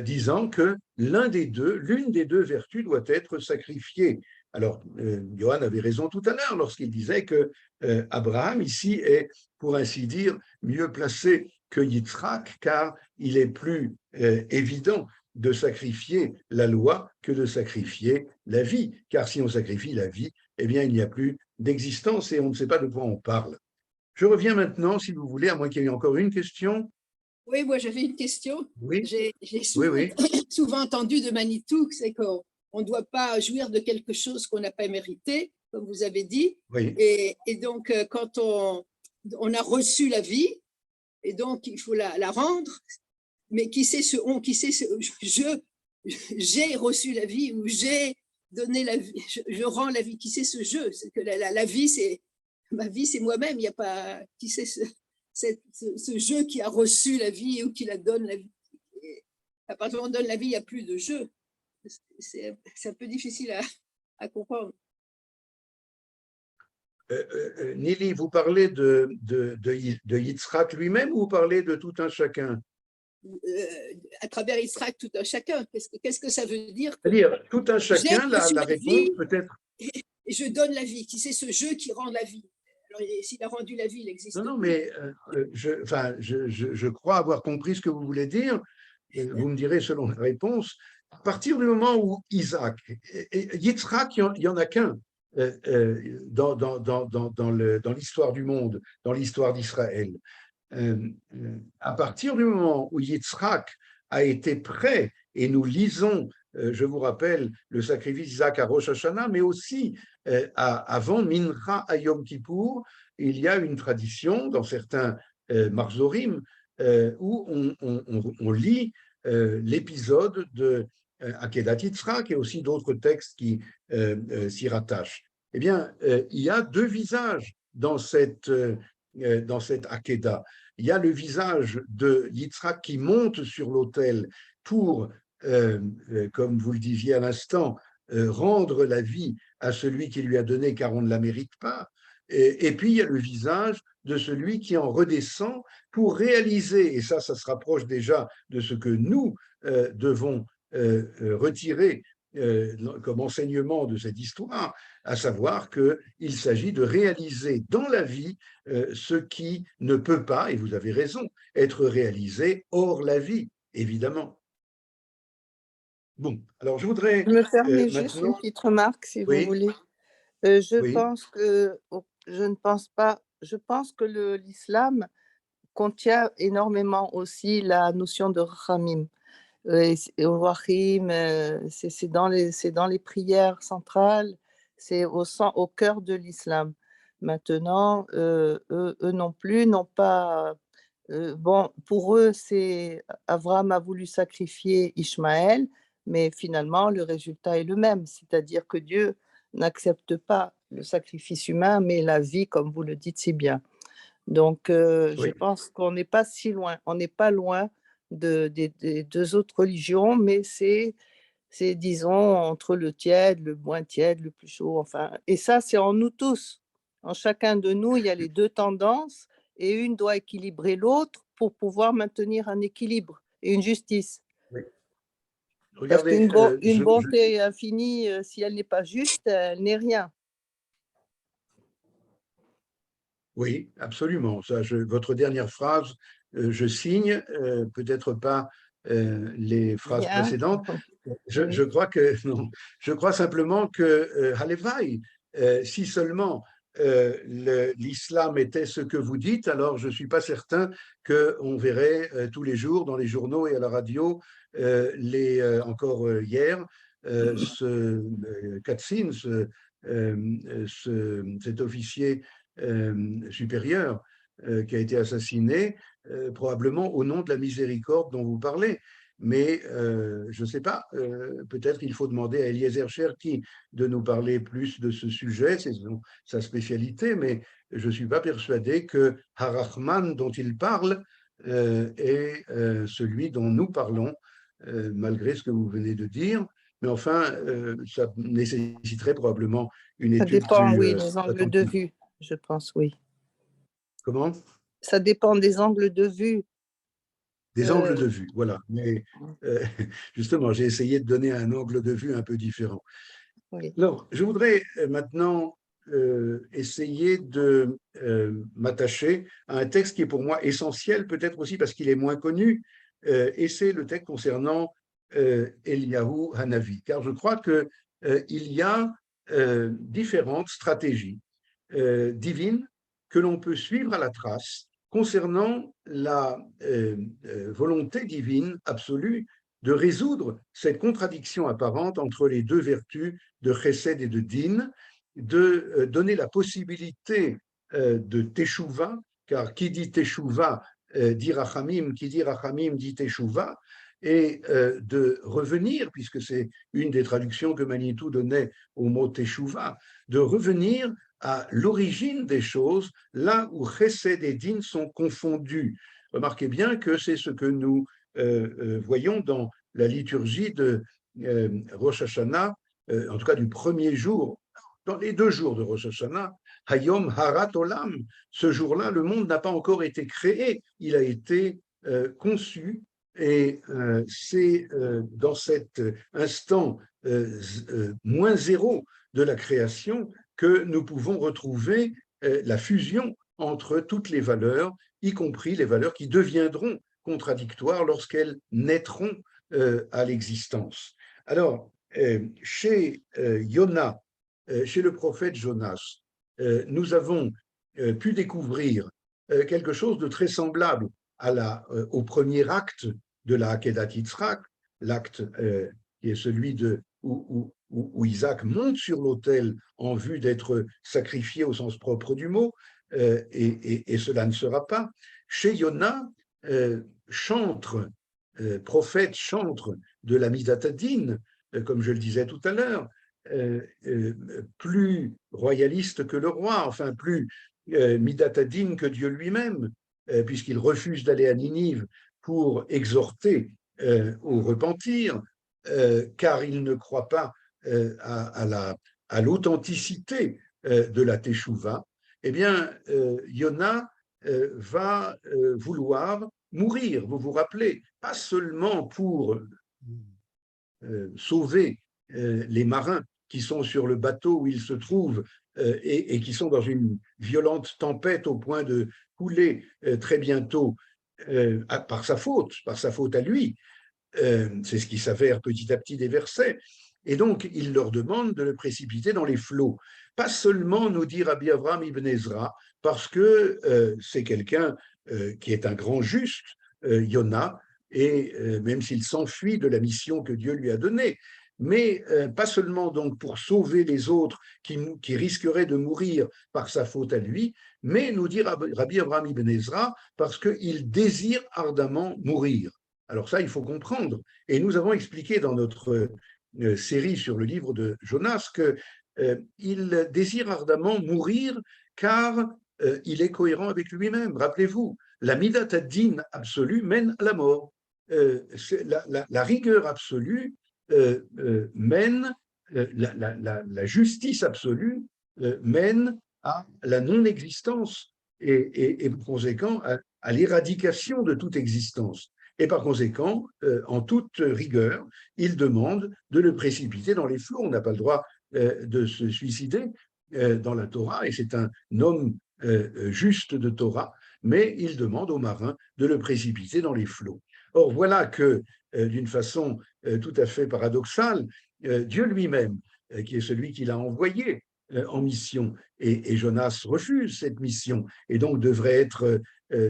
disant que l'une des deux vertus doit être sacrifiée. Alors, Johan avait raison tout à l'heure lorsqu'il disait que Abraham, ici, est, pour ainsi dire, mieux placé que Yitzhak, car il est plus évident de sacrifier la loi que de sacrifier la vie, car si on sacrifie la vie, eh bien, il n'y a plus d'existence et on ne sait pas de quoi on parle. Je reviens maintenant, si vous voulez, à moins qu'il y ait encore une question. Oui, moi j'avais une question. Oui, J'ai oui, oui. souvent entendu de Manitou, c'est qu'on ne doit pas jouir de quelque chose qu'on n'a pas mérité, comme vous avez dit. Oui. Et donc, quand on a reçu la vie, et donc il faut la rendre, mais qui sait ce on, qui sait ce j'ai reçu la vie ou j'ai donné la vie, je rends la vie, qui sait ce jeu? C'est que la vie, c'est ma vie, c'est moi-même, il n'y a pas qui sait ce jeu qui a reçu la vie ou qui la donne la vie. Et à partir du moment où on donne la vie, il n'y a plus de jeu. C'est un peu difficile à comprendre. Nili, vous parlez de Yitzhak lui-même ou vous parlez de tout un chacun? À travers Israël, tout un chacun. Qu'est-ce que ça veut dire? C'est-à-dire, tout un chacun, la réponse peut-être… Et je donne la vie. Qui c'est ce jeu qui rend la vie? Alors, s'il a rendu la vie, il existe. Non, mais je crois avoir compris ce que vous voulez dire. Vous me direz selon la réponse. À partir du moment où Isaac, Yitzhak, il n'y en a qu'un dans l'histoire du monde, dans l'histoire d'Israël. À partir du moment où Yitzhak a été prêt, et nous lisons, je vous rappelle, le sacrifice d'Isaac à Rosh Hashanah, mais aussi avant Mincha à Yom Kippour, il y a une tradition dans certains marzorim où on lit l'épisode de Akedat Yitzhak et aussi d'autres textes qui s'y rattachent. Eh bien, il y a deux visages dans cette Akedah. Il y a le visage de Yitzhak qui monte sur l'autel pour, comme vous le disiez à l'instant, rendre la vie à celui qui lui a donné car on ne la mérite pas. Et puis, il y a le visage de celui qui en redescend pour réaliser, et ça se rapproche déjà de ce que nous devons retirer comme enseignement de cette histoire, à savoir qu'il s'agit de réaliser dans la vie ce qui ne peut pas, et vous avez raison, être réalisé hors la vie, évidemment. Bon, alors je voudrais Je me permets juste une maintenant… petite remarque, si vous Oui, voulez. oui, Je ne pense pas, je pense que l'islam contient énormément aussi la notion de Rachamim. Au Rahim, c'est dans les prières centrales, c'est au cœur de l'islam. Maintenant, eux non plus n'ont pas. Bon, pour eux, Abraham a voulu sacrifier Ishmaël, mais finalement, le résultat est le même, c'est-à-dire que Dieu n'accepte pas le sacrifice humain, mais la vie, comme vous le dites si bien. Donc, je oui, pense qu'on n'est pas si loin, on n'est pas loin des deux autres religions, mais disons, entre le tiède, le moins tiède, le plus chaud, enfin. Et ça, c'est en nous tous. En chacun de nous, il y a les deux tendances, et une doit équilibrer l'autre pour pouvoir maintenir un équilibre et une justice. oui. Parce Regardez, une bonté infinie, si elle n'est pas juste, elle n'est rien. oui, absolument. Ça, votre dernière phrase, je signe, peut-être pas les phrases Bien. précédentes. Oui. Je crois que non, je crois simplement que Halevaï, si seulement l'islam était ce que vous dites, alors je ne suis pas certain qu'on verrait tous les jours dans les journaux et à la radio, encore hier, Katzin, cet officier supérieur qui a été assassiné, probablement au nom de la miséricorde dont vous parlez. Mais je ne sais pas, peut-être il faut demander à Eliezer Cherki de nous parler plus de ce sujet, c'est sa spécialité, mais je ne suis pas persuadé que Harachman dont il parle est celui dont nous parlons, malgré ce que vous venez de dire. Mais enfin, ça nécessiterait probablement une Ça étude dépend, plus oui, des angles de attentive. vue, je pense, oui. Comment? Ça dépend des angles de vue. Des Euh, angles de vue, voilà. Mais justement, j'ai essayé de donner un angle de vue un peu différent. oui. Alors, je voudrais maintenant essayer de m'attacher à un texte qui est pour moi essentiel, peut-être aussi parce qu'il est moins connu, et c'est le texte concernant Eliyahu Hanavi. Car je crois qu'il y a différentes stratégies divines que l'on peut suivre à la trace concernant la volonté divine absolue de résoudre cette contradiction apparente entre les deux vertus de Chesed et de Din, de donner la possibilité de Teshuvah, car qui dit Teshuvah dit Rachamim, qui dit Rachamim dit Teshuvah, et de revenir, puisque c'est une des traductions que Manitou donnait au mot Teshuvah, de revenir à l'origine des choses, là où Chesed et Din sont confondus. Remarquez bien que c'est ce que nous voyons dans la liturgie de Rosh Hashanah, en tout cas du premier jour, dans les 2 jours de Rosh Hashanah, Hayom Harat Olam, ce jour-là, le monde n'a pas encore été créé, il a été conçu, et c'est dans cet instant moins zéro de la création que nous pouvons retrouver la fusion entre toutes les valeurs, y compris les valeurs qui deviendront contradictoires lorsqu'elles naîtront à l'existence. Alors, chez Yona, chez le prophète Jonas, nous avons pu découvrir quelque chose de très semblable au premier acte de la Akedat Yitzhak, l'acte qui est celui où Isaac monte sur l'autel en vue d'être sacrifié au sens propre du mot, et cela ne sera pas. Chez Yona, chantre, prophète, chantre de la Midatadine, comme je le disais tout à l'heure, plus royaliste que le roi, enfin plus Midatadine que Dieu lui-même, puisqu'il refuse d'aller à Ninive pour exhorter au repentir, car il ne croit pas à l'authenticité de la Teshuvah, eh bien, Yona va vouloir mourir, vous vous rappelez, pas seulement pour sauver les marins qui sont sur le bateau où ils se trouvent et qui sont dans une violente tempête au point de couler très bientôt par sa faute à lui. C'est ce qui s'avère petit à petit des versets. Et donc, il leur demande de le précipiter dans les flots. Pas seulement, nous dit Rabbi Avraham ibn Ezra, parce que c'est quelqu'un qui est un grand juste, Yona, et même s'il s'enfuit de la mission que Dieu lui a donnée, mais pas seulement donc pour sauver les autres qui risqueraient de mourir par sa faute à lui, mais, nous dit Rabbi Avraham ibn Ezra, parce qu'il désire ardemment mourir. Alors ça, il faut comprendre. Et nous avons expliqué dans notre série sur le livre de Jonas qu'il désire ardemment mourir car il est cohérent avec lui-même. Rappelez-vous, la midat ad-din absolue mène à la mort. La rigueur absolue mène, la justice absolue mène à la non-existence et par conséquent à l'éradication de toute existence. Et par conséquent, en toute rigueur, il demande de le précipiter dans les flots. On n'a pas le droit de se suicider dans la Torah, et c'est un homme juste de Torah, mais il demande aux marins de le précipiter dans les flots. Or, voilà que, d'une façon tout à fait paradoxale, Dieu lui-même, qui est celui qui l'a envoyé en mission, et Jonas refuse cette mission, et donc devrait être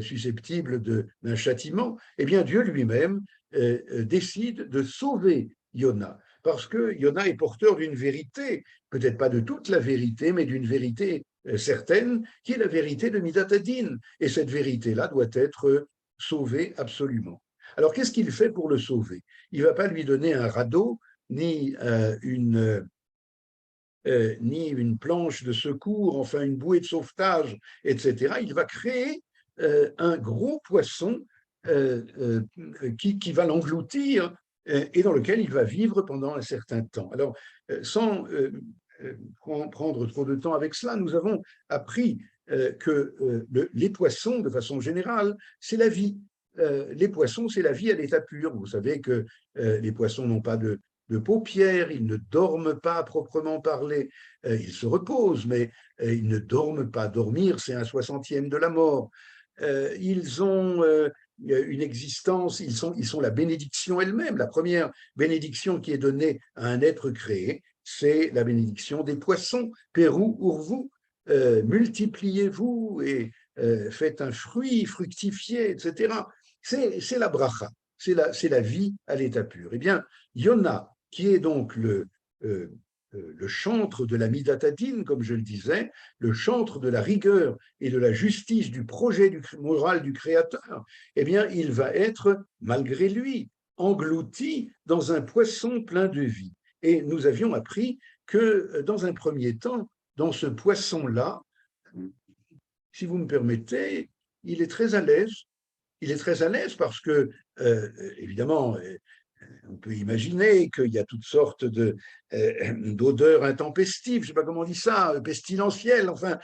susceptible d'un châtiment, eh bien Dieu lui-même décide de sauver Yona, parce que Yona est porteur d'une vérité, peut-être pas de toute la vérité, mais d'une vérité certaine, qui est la vérité de Midat Hadin, et cette vérité-là doit être sauvée absolument. Alors qu'est-ce qu'il fait pour le sauver? Il ne va pas lui donner un radeau, ni une planche de secours, enfin une bouée de sauvetage, etc. Il va créer un gros poisson qui va l'engloutir et dans lequel il va vivre pendant un certain temps. Alors, sans prendre trop de temps avec cela, nous avons appris que les poissons, de façon générale, c'est la vie. Les poissons, c'est la vie à l'état pur. Vous savez que les poissons n'ont pas de paupières, ils ne dorment pas à proprement parler, ils se reposent, mais ils ne dorment pas. Dormir, c'est un 60e de la mort. Ils ont une existence, ils sont la bénédiction elle-même. La première bénédiction qui est donnée à un être créé, c'est la bénédiction des poissons. Peru urvu, multipliez-vous et faites un fruit, fructifiez, etc. C'est la bracha, c'est la vie à l'état pur. Eh bien, Yona, qui est donc le chantre de la Midat Hadin, comme je le disais, le chantre de la rigueur et de la justice du projet moral du Créateur, eh bien, il va être, malgré lui, englouti dans un poisson plein de vie. Et nous avions appris que, dans un premier temps, dans ce poisson-là, si vous me permettez, il est très à l'aise. Il est très à l'aise parce que, évidemment, on peut imaginer qu'il y a toutes sortes d'odeurs intempestives, je ne sais pas comment on dit ça, pestilentielles, enfin,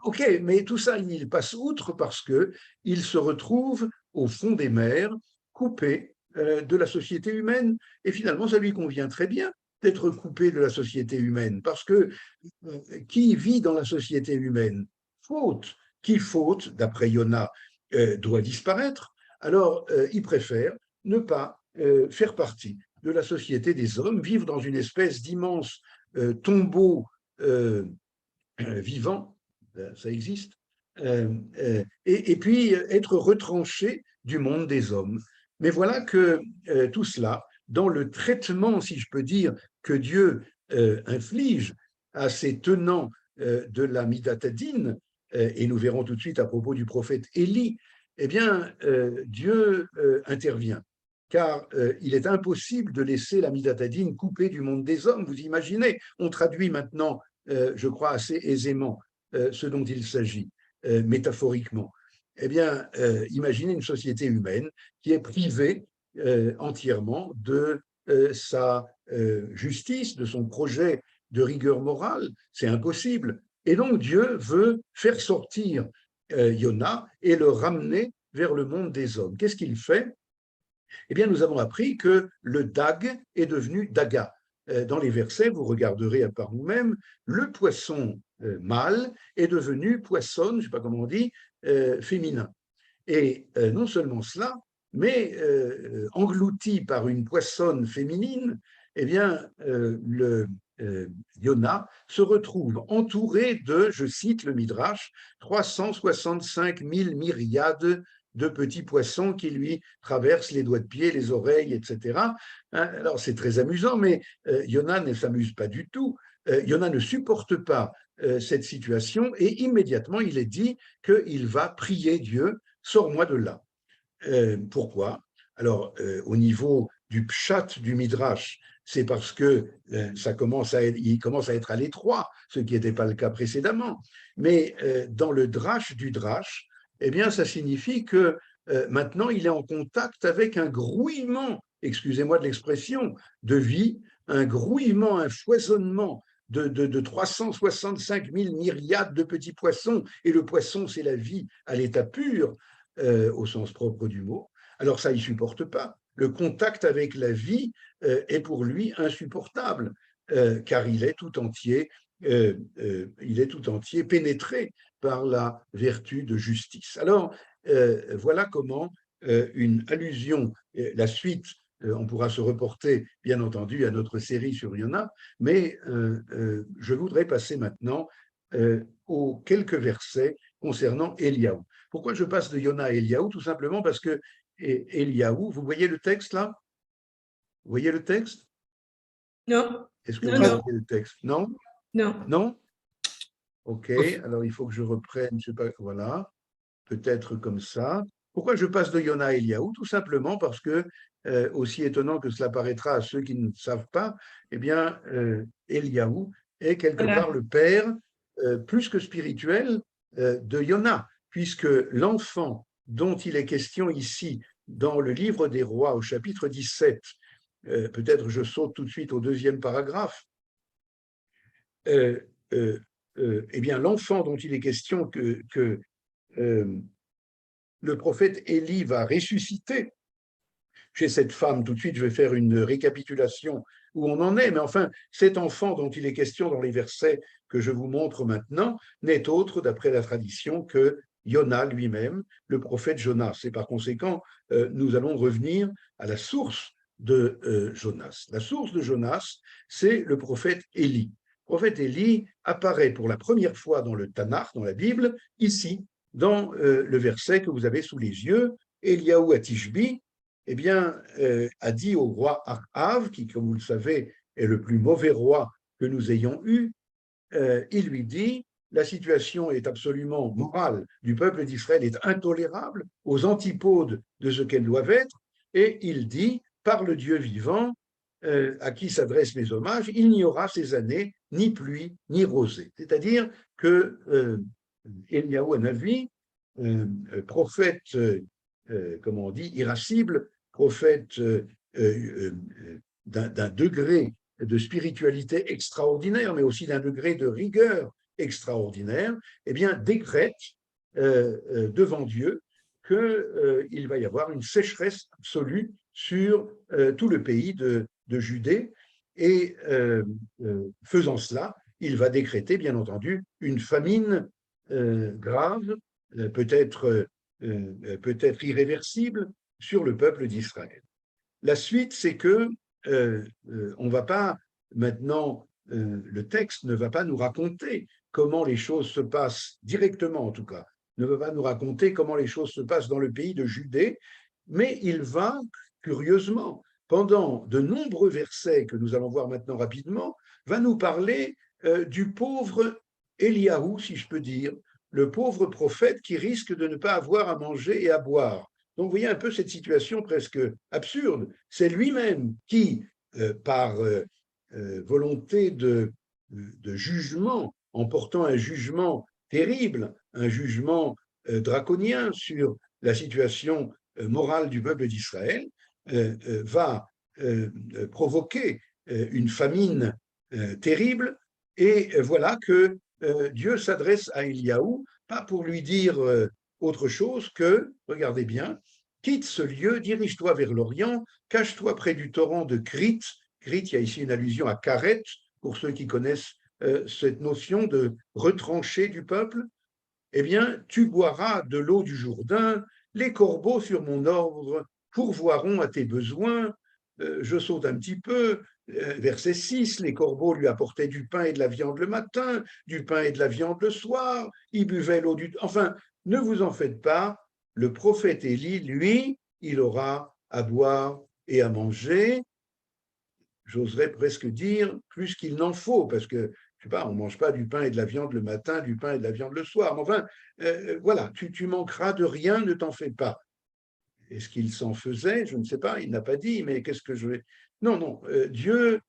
ok, mais tout ça, il passe outre parce qu'il se retrouve au fond des mers, coupé de la société humaine, et finalement, ça lui convient très bien d'être coupé de la société humaine, parce que qui vit dans la société humaine? Faute. Qui faute, d'après Yona, doit disparaître, alors il préfère ne pas faire partie de la société des hommes, vivre dans une espèce d'immense tombeau vivant, ça existe, et puis être retranché du monde des hommes. Mais voilà que tout cela, dans le traitement, si je peux dire, que Dieu inflige à ses tenants de la Midat Hadin, et nous verrons tout de suite à propos du prophète Élie, eh bien, Dieu intervient, car il est impossible de laisser la Midat Hadin coupée du monde des hommes. Vous imaginez, on traduit maintenant, je crois, assez aisément ce dont il s'agit, métaphoriquement. Eh bien, imaginez une société humaine qui est privée entièrement de sa justice, de son projet de rigueur morale. C'est impossible. Et donc, Dieu veut faire sortir Yona et le ramener vers le monde des hommes. Qu'est-ce qu'il fait? Eh bien, nous avons appris que le dag est devenu daga. Dans les versets, vous regarderez par vous-même, le poisson mâle est devenu poisson, je ne sais pas comment on dit, féminin. Et non seulement cela, mais englouti par une poissonne féminine, eh bien, le Yona se retrouve entouré de, je cite le Midrash, 365 000 myriades de petits poissons qui lui traversent les doigts de pied, les oreilles, etc. Alors c'est très amusant, mais Yona ne s'amuse pas du tout. Yona ne supporte pas cette situation et immédiatement il est dit qu'il va prier Dieu, sors-moi de là. Pourquoi? Alors, au niveau du pshat du Midrash, c'est parce que il commence à être à l'étroit, ce qui n'était pas le cas précédemment. Mais dans le drash du drash, eh bien, ça signifie que maintenant, il est en contact avec un grouillement, excusez-moi de l'expression, de vie, un grouillement, un foisonnement de 365 000 myriades de petits poissons, et le poisson, c'est la vie à l'état pur, au sens propre du mot. Alors ça, il ne supporte pas. Le contact avec la vie est pour lui insupportable, car il est tout entier pénétré par la vertu de justice. Alors, voilà comment une allusion, la suite, on pourra se reporter, bien entendu, à notre série sur Yona, mais je voudrais passer maintenant aux quelques versets concernant Éliaou. Pourquoi je passe de Yona à Éliaou? Tout simplement parce que Éliaou, vous voyez le texte là? Vous voyez le texte? Non, Est-ce que non, vous non, voyez le texte? Non? non. Non? Ok, alors il faut que je reprenne, je sais pas, voilà, peut-être comme ça. Pourquoi je passe de Yona à Éliaou? Tout simplement parce que, aussi étonnant que cela paraîtra à ceux qui ne savent pas, eh bien, Éliaou est quelque Voilà. part le père, plus que spirituel, de Yona, puisque l'enfant dont il est question ici dans le livre des rois au chapitre 17, peut-être je saute tout de suite au deuxième paragraphe, eh bien, l'enfant dont il est question que le prophète Élie va ressusciter chez cette femme, tout de suite, je vais faire une récapitulation où on en est, mais enfin, cet enfant dont il est question dans les versets que je vous montre maintenant n'est autre, d'après la tradition, que Yona lui-même, le prophète Jonas. Et par conséquent, nous allons revenir à la source de Jonas. La source de Jonas, c'est le prophète Élie. Le prophète Élie apparaît pour la première fois dans le Tanakh, dans la Bible, ici, dans le verset que vous avez sous les yeux, Eliaou à Tishbi, eh bien, a dit au roi Achav, qui, comme vous le savez, est le plus mauvais roi que nous ayons eu, il lui dit, la situation est absolument morale du peuple d'Israël est intolérable, aux antipodes de ce qu'elle doit être, et il dit, par le Dieu vivant, à qui s'adressent mes hommages, il n'y aura ces années ni pluie ni rosée. C'est-à-dire que Eliaou Hanavi, prophète, comment on dit, irascible, prophète d'un degré de spiritualité extraordinaire, mais aussi d'un degré de rigueur extraordinaire, eh bien, décrète devant Dieu qu'il va y avoir une sécheresse absolue sur tout le pays de Judée. Et faisant cela, il va décréter, bien entendu, une famine grave, peut-être irréversible, sur le peuple d'Israël. La suite, c'est que on va pas maintenant, le texte ne va pas nous raconter comment les choses se passent directement, en tout cas, ne va pas nous raconter comment les choses se passent dans le pays de Judée, mais il va, curieusement, pendant de nombreux versets que nous allons voir maintenant rapidement, va nous parler du pauvre Éliaou, si je peux dire, le pauvre prophète qui risque de ne pas avoir à manger et à boire. Donc, vous voyez un peu cette situation presque absurde. C'est lui-même qui, par volonté de jugement, en portant un jugement terrible, un jugement draconien sur la situation morale du peuple d'Israël, va provoquer une famine terrible. Et voilà que Dieu s'adresse à Éliaou, pas pour lui dire autre chose que, regardez bien, quitte ce lieu, dirige-toi vers l'Orient, cache-toi près du torrent de Crite. Crite, il y a ici une allusion à Karet, pour ceux qui connaissent cette notion de retrancher du peuple. Eh bien, tu boiras de l'eau du Jourdain, les corbeaux sur mon ordre pourvoiront à tes besoins. Je saute un petit peu. Verset 6, les corbeaux lui apportaient du pain et de la viande le matin, du pain et de la viande le soir, il buvait l'eau du... Enfin, ne vous en faites pas, le prophète Élie, lui, il aura à boire et à manger, j'oserais presque dire plus qu'il n'en faut, parce que, je sais pas, on ne mange pas du pain et de la viande le matin, du pain et de la viande le soir. Mais enfin, voilà, tu manqueras de rien, ne t'en fais pas. Est-ce qu'il s'en faisait? Je ne sais pas, il n'a pas dit, mais qu'est-ce que je vais... Non, non, Dieu,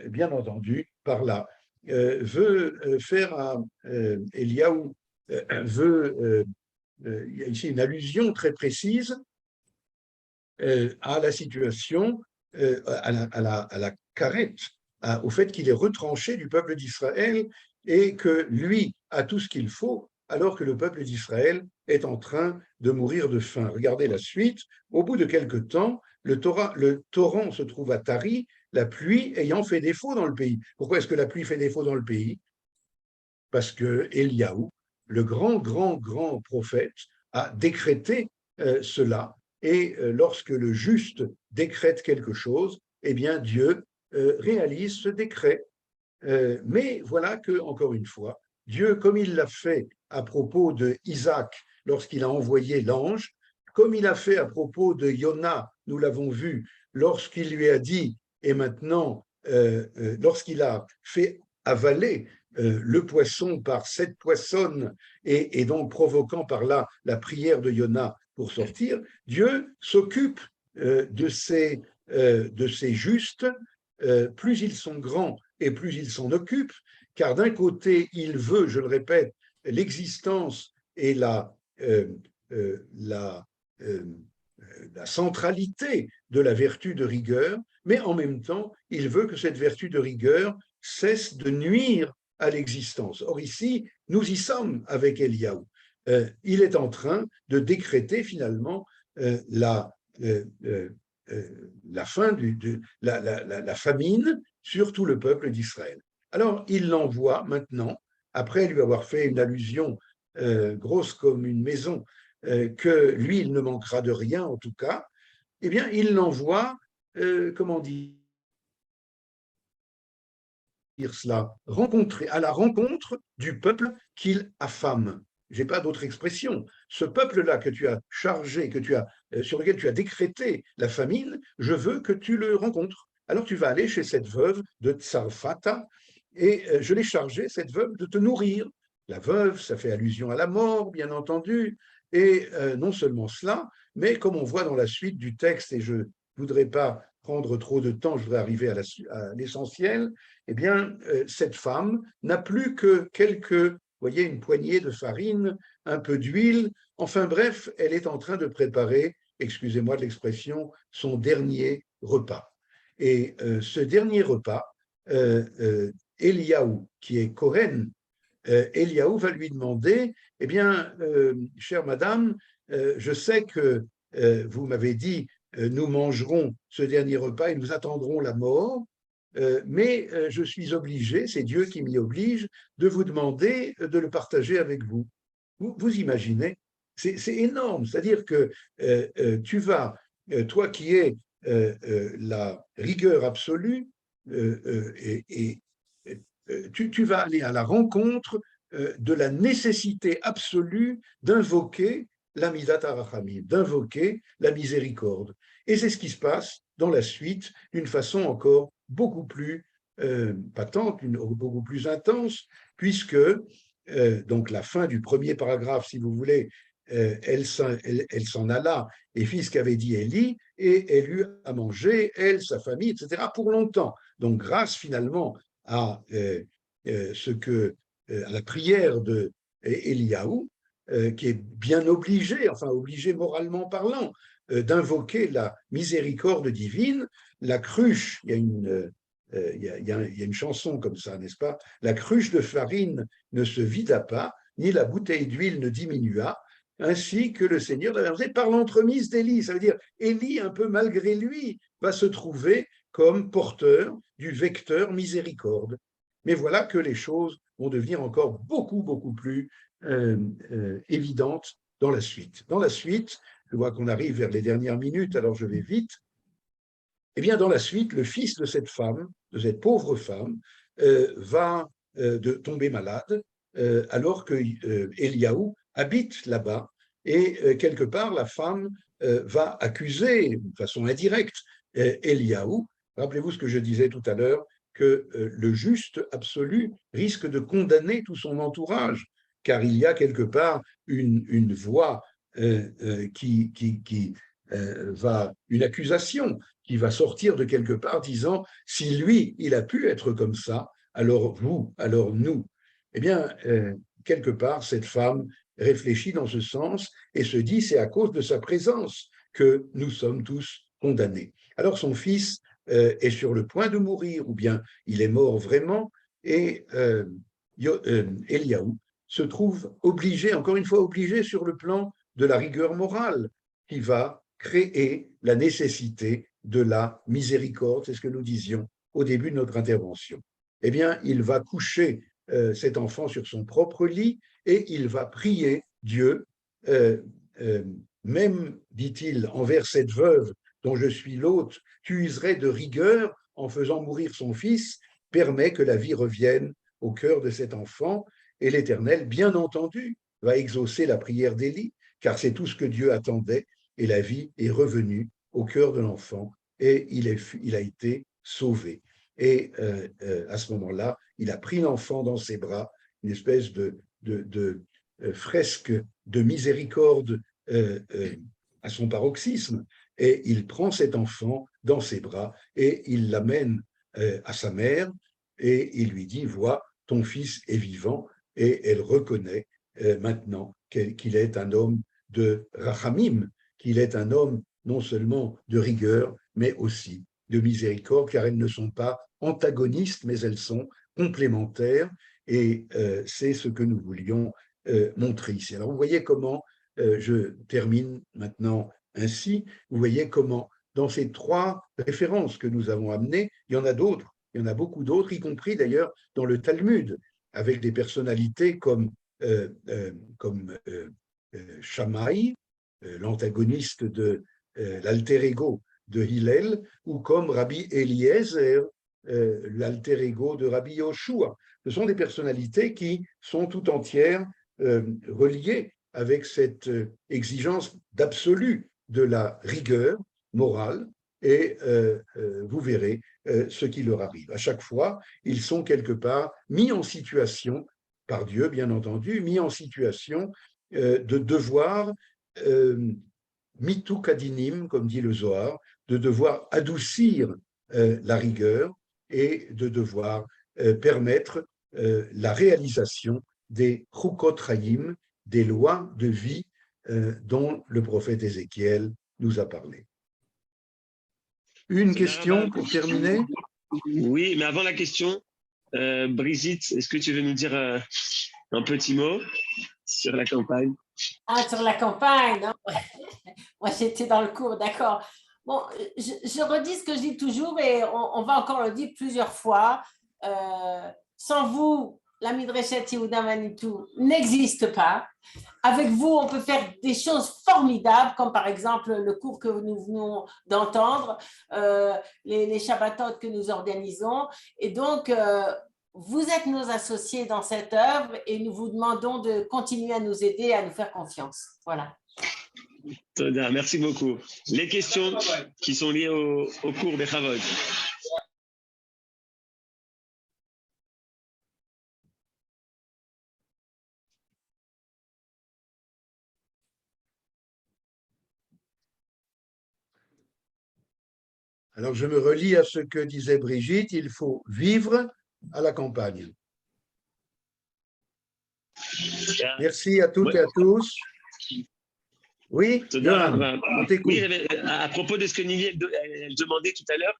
bien entendu, par là, veut faire à Eliaou, il y a ici une allusion très précise à la situation, à la carette, au fait qu'il est retranché du peuple d'Israël et que lui a tout ce qu'il faut, alors que le peuple d'Israël est en train de mourir de faim. Regardez la suite. Au bout de quelque temps, le torrent se trouve à Tari, la pluie ayant fait défaut dans le pays. Pourquoi est-ce que la pluie fait défaut dans le pays? Parce que Eliaou, le grand prophète, a décrété cela. Et lorsque le juste décrète quelque chose, eh bien Dieu réalise ce décret. Mais voilà que, encore une fois, Dieu, comme il l'a fait à propos de Isaac lorsqu'il a envoyé l'ange, comme il a fait à propos de Yona, nous l'avons vu, lorsqu'il lui a dit, et maintenant, lorsqu'il a fait avaler le poisson par 7 poissonnes et donc provoquant par là la prière de Yona pour sortir, Dieu s'occupe de ces justes, plus ils sont grands et plus ils s'en occupent, car d'un côté, il veut, je le répète, l'existence et la centralité de la vertu de rigueur, mais en même temps, il veut que cette vertu de rigueur cesse de nuire à l'existence. Or ici, nous y sommes avec Eliaou. Il est en train de décréter finalement la fin la famine sur tout le peuple d'Israël. Alors, il l'envoie maintenant, après lui avoir fait une allusion grosse comme une maison, que lui, il ne manquera de rien en tout cas, eh bien, il l'envoie, comment dire cela, à la rencontre du peuple qu'il affame. Je n'ai pas d'autre expression. Ce peuple-là que tu as chargé, sur lequel tu as décrété la famine, je veux que tu le rencontres. Alors tu vas aller chez cette veuve de Tsarfata et je l'ai chargée, cette veuve, de te nourrir. La veuve, ça fait allusion à la mort, bien entendu, et non seulement cela, mais comme on voit dans la suite du texte, et je ne voudrais pas prendre trop de temps, je voudrais arriver à l'essentiel, eh bien, cette femme n'a plus que quelques, voyez, une poignée de farine, un peu d'huile, enfin bref, elle est en train de préparer, excusez-moi de l'expression, son dernier repas. Et ce dernier repas, Eliaou, qui est Kohen, Eliaou va lui demander, eh bien, chère madame, je sais que vous m'avez dit, nous mangerons ce dernier repas et nous attendrons la mort, mais je suis obligé, c'est Dieu qui m'y oblige, de vous demander de le partager avec vous. Vous imaginez, c'est énorme, c'est-à-dire que tu vas, toi qui es la rigueur absolue, tu vas aller à la rencontre de la nécessité absolue d'invoquer la Midat HaRachamim, d'invoquer la miséricorde. Et c'est ce qui se passe dans la suite d'une façon encore beaucoup plus patente, beaucoup plus intense, puisque donc la fin du premier paragraphe, si vous voulez, elle s'en alla et fit ce qu'avait dit Élie, et elle eut à manger, elle, sa famille, etc., pour longtemps. Donc grâce finalement à à la prière de Eliaou, qui est bien obligé, enfin obligé moralement parlant, d'invoquer la miséricorde divine, la cruche, il y a une chanson comme ça, n'est-ce pas? La cruche de farine ne se vida pas, ni la bouteille d'huile ne diminua. ainsi que le Seigneur l'avait annoncé par l'entremise d'Élie. Ça veut dire, Élie, un peu malgré lui, va se trouver comme porteur du vecteur miséricorde. Mais voilà que les choses vont devenir encore beaucoup, beaucoup plus évidentes dans la suite. Dans la suite, je vois qu'on arrive vers les dernières minutes, alors je vais vite. Eh bien, dans la suite, le fils de cette femme, de cette pauvre femme, va de tomber malade alors que Eliaou habite là-bas et quelque part la femme va accuser de façon indirecte Eliaou. Rappelez-vous ce que je disais tout à l'heure, que le juste absolu risque de condamner tout son entourage, car il y a quelque part une voix qui va, une accusation qui va sortir de quelque part disant si lui, il a pu être comme ça, alors vous, alors nous. Eh bien, quelque part, cette femme réfléchit dans ce sens et se dit c'est à cause de sa présence que nous sommes tous condamnés. Alors son fils est sur le point de mourir, ou bien il est mort vraiment, et Eliaou se trouve obligé, encore une fois obligé sur le plan de la rigueur morale, qui va créer la nécessité de la miséricorde, c'est ce que nous disions au début de notre intervention. Eh bien, il va coucher cet enfant sur son propre lit et il va prier Dieu, même, dit-il, envers cette veuve dont je suis l'hôte, tu userais de rigueur en faisant mourir son fils, permet que la vie revienne au cœur de cet enfant, et l'Éternel, bien entendu, va exaucer la prière d'Élie, car c'est tout ce que Dieu attendait, et la vie est revenue au cœur de l'enfant, et il a été sauvé. Et à ce moment-là, il a pris l'enfant dans ses bras, une espèce de fresque de miséricorde à son paroxysme, et il prend cet enfant dans ses bras et il l'amène à sa mère et il lui dit, vois, ton fils est vivant, et elle reconnaît maintenant qu'il est un homme de rachamim, qu'il est un homme non seulement de rigueur, mais aussi de miséricorde, car elles ne sont pas antagonistes, mais elles sont complémentaires, et c'est ce que nous voulions montrer ici. Alors vous voyez comment, je termine maintenant ainsi, vous voyez comment dans ces trois références que nous avons amenées, il y en a d'autres, il y en a beaucoup d'autres, y compris d'ailleurs dans le Talmud, avec des personnalités comme Shammai, l'antagoniste de l'alter ego de Hillel, ou comme Rabbi Eliezer, l'alter ego de Rabbi Yoshua. Ce sont des personnalités qui sont tout entières reliées avec cette exigence d'absolu de la rigueur morale, et vous verrez ce qui leur arrive. À chaque fois, ils sont quelque part mis en situation, par Dieu bien entendu, mis en situation de devoir mitou kadinim, comme dit le Zohar, de devoir adoucir la rigueur et de devoir permettre la réalisation des chukot hayim, des lois de vie dont le prophète Ézéchiel nous a parlé. Une question pour terminer? Oui, mais avant la question, Brigitte, est-ce que tu veux nous dire un petit mot sur la campagne? Ah, sur la campagne, non. Moi j'étais dans le cours, d'accord. Bon, je redis ce que je dis toujours et on va encore le dire plusieurs fois. Sans vous, la Midreshet Yehuda Manitou n'existe pas. Avec vous, on peut faire des choses formidables, comme par exemple le cours que nous venons d'entendre, les Shabbatot que nous organisons. Et donc, vous êtes nos associés dans cette œuvre et nous vous demandons de continuer à nous aider, à nous faire confiance. Voilà. Merci beaucoup. Les questions qui sont liées au cours des Chavod. Alors, je me relie à ce que disait Brigitte, il faut vivre à la campagne. Merci à toutes et à tous. Oui, Johan, on t'écoute. Oui, à propos de ce que Nili elle demandait tout à l'heure,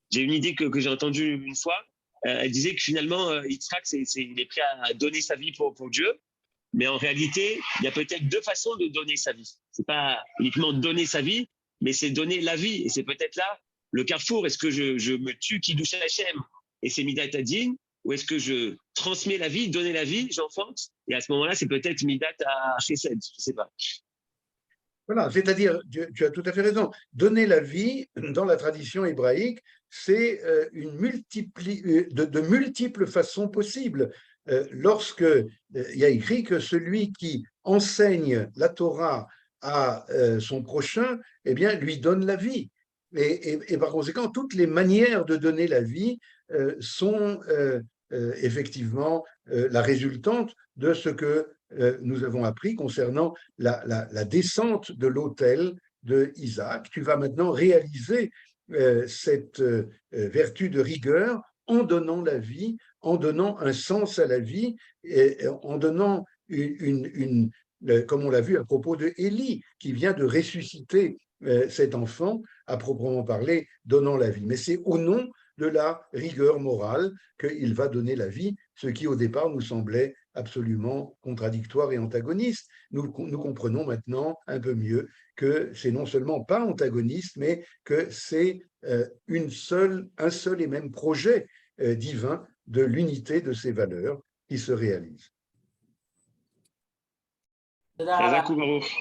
j'ai une idée que j'ai entendue une fois. Elle disait que finalement, Yitzhak, il est prêt à donner sa vie pour Dieu. mais en réalité, il y a peut-être deux façons de donner sa vie. Ce n'est pas uniquement donner sa vie, mais c'est donner la vie. Et c'est peut-être là le carrefour. Est-ce que je me tue Kiddush Hashem et c'est Midat Adin, ou est-ce que je transmets la vie, donner la vie, j'enfante, et à ce moment-là, c'est peut-être Midat à Chesed, je ne sais pas. Voilà, c'est-à-dire, tu as tout à fait raison. Donner la vie, dans la tradition hébraïque, c'est de multiples façons possibles. Lorsque il y a écrit que celui qui enseigne la Torah à son prochain, eh bien, lui donne la vie. Et par conséquent, toutes les manières de donner la vie sont effectivement la résultante de ce que nous avons appris concernant la descente de l'autel de Isaac. Tu vas maintenant réaliser cette vertu de rigueur en donnant la vie, en donnant un sens à la vie, et en donnant comme on l'a vu à propos de Élie, qui vient de ressusciter cet enfant, à proprement parler, donnant la vie. Mais c'est au nom de la rigueur morale qu'il va donner la vie, ce qui au départ nous semblait absolument contradictoire et antagoniste. Nous comprenons maintenant un peu mieux que c'est non seulement pas antagoniste, mais que c'est un seul et même projet divin de l'unité de ces valeurs qui se réalise. Chazak U'Baruch.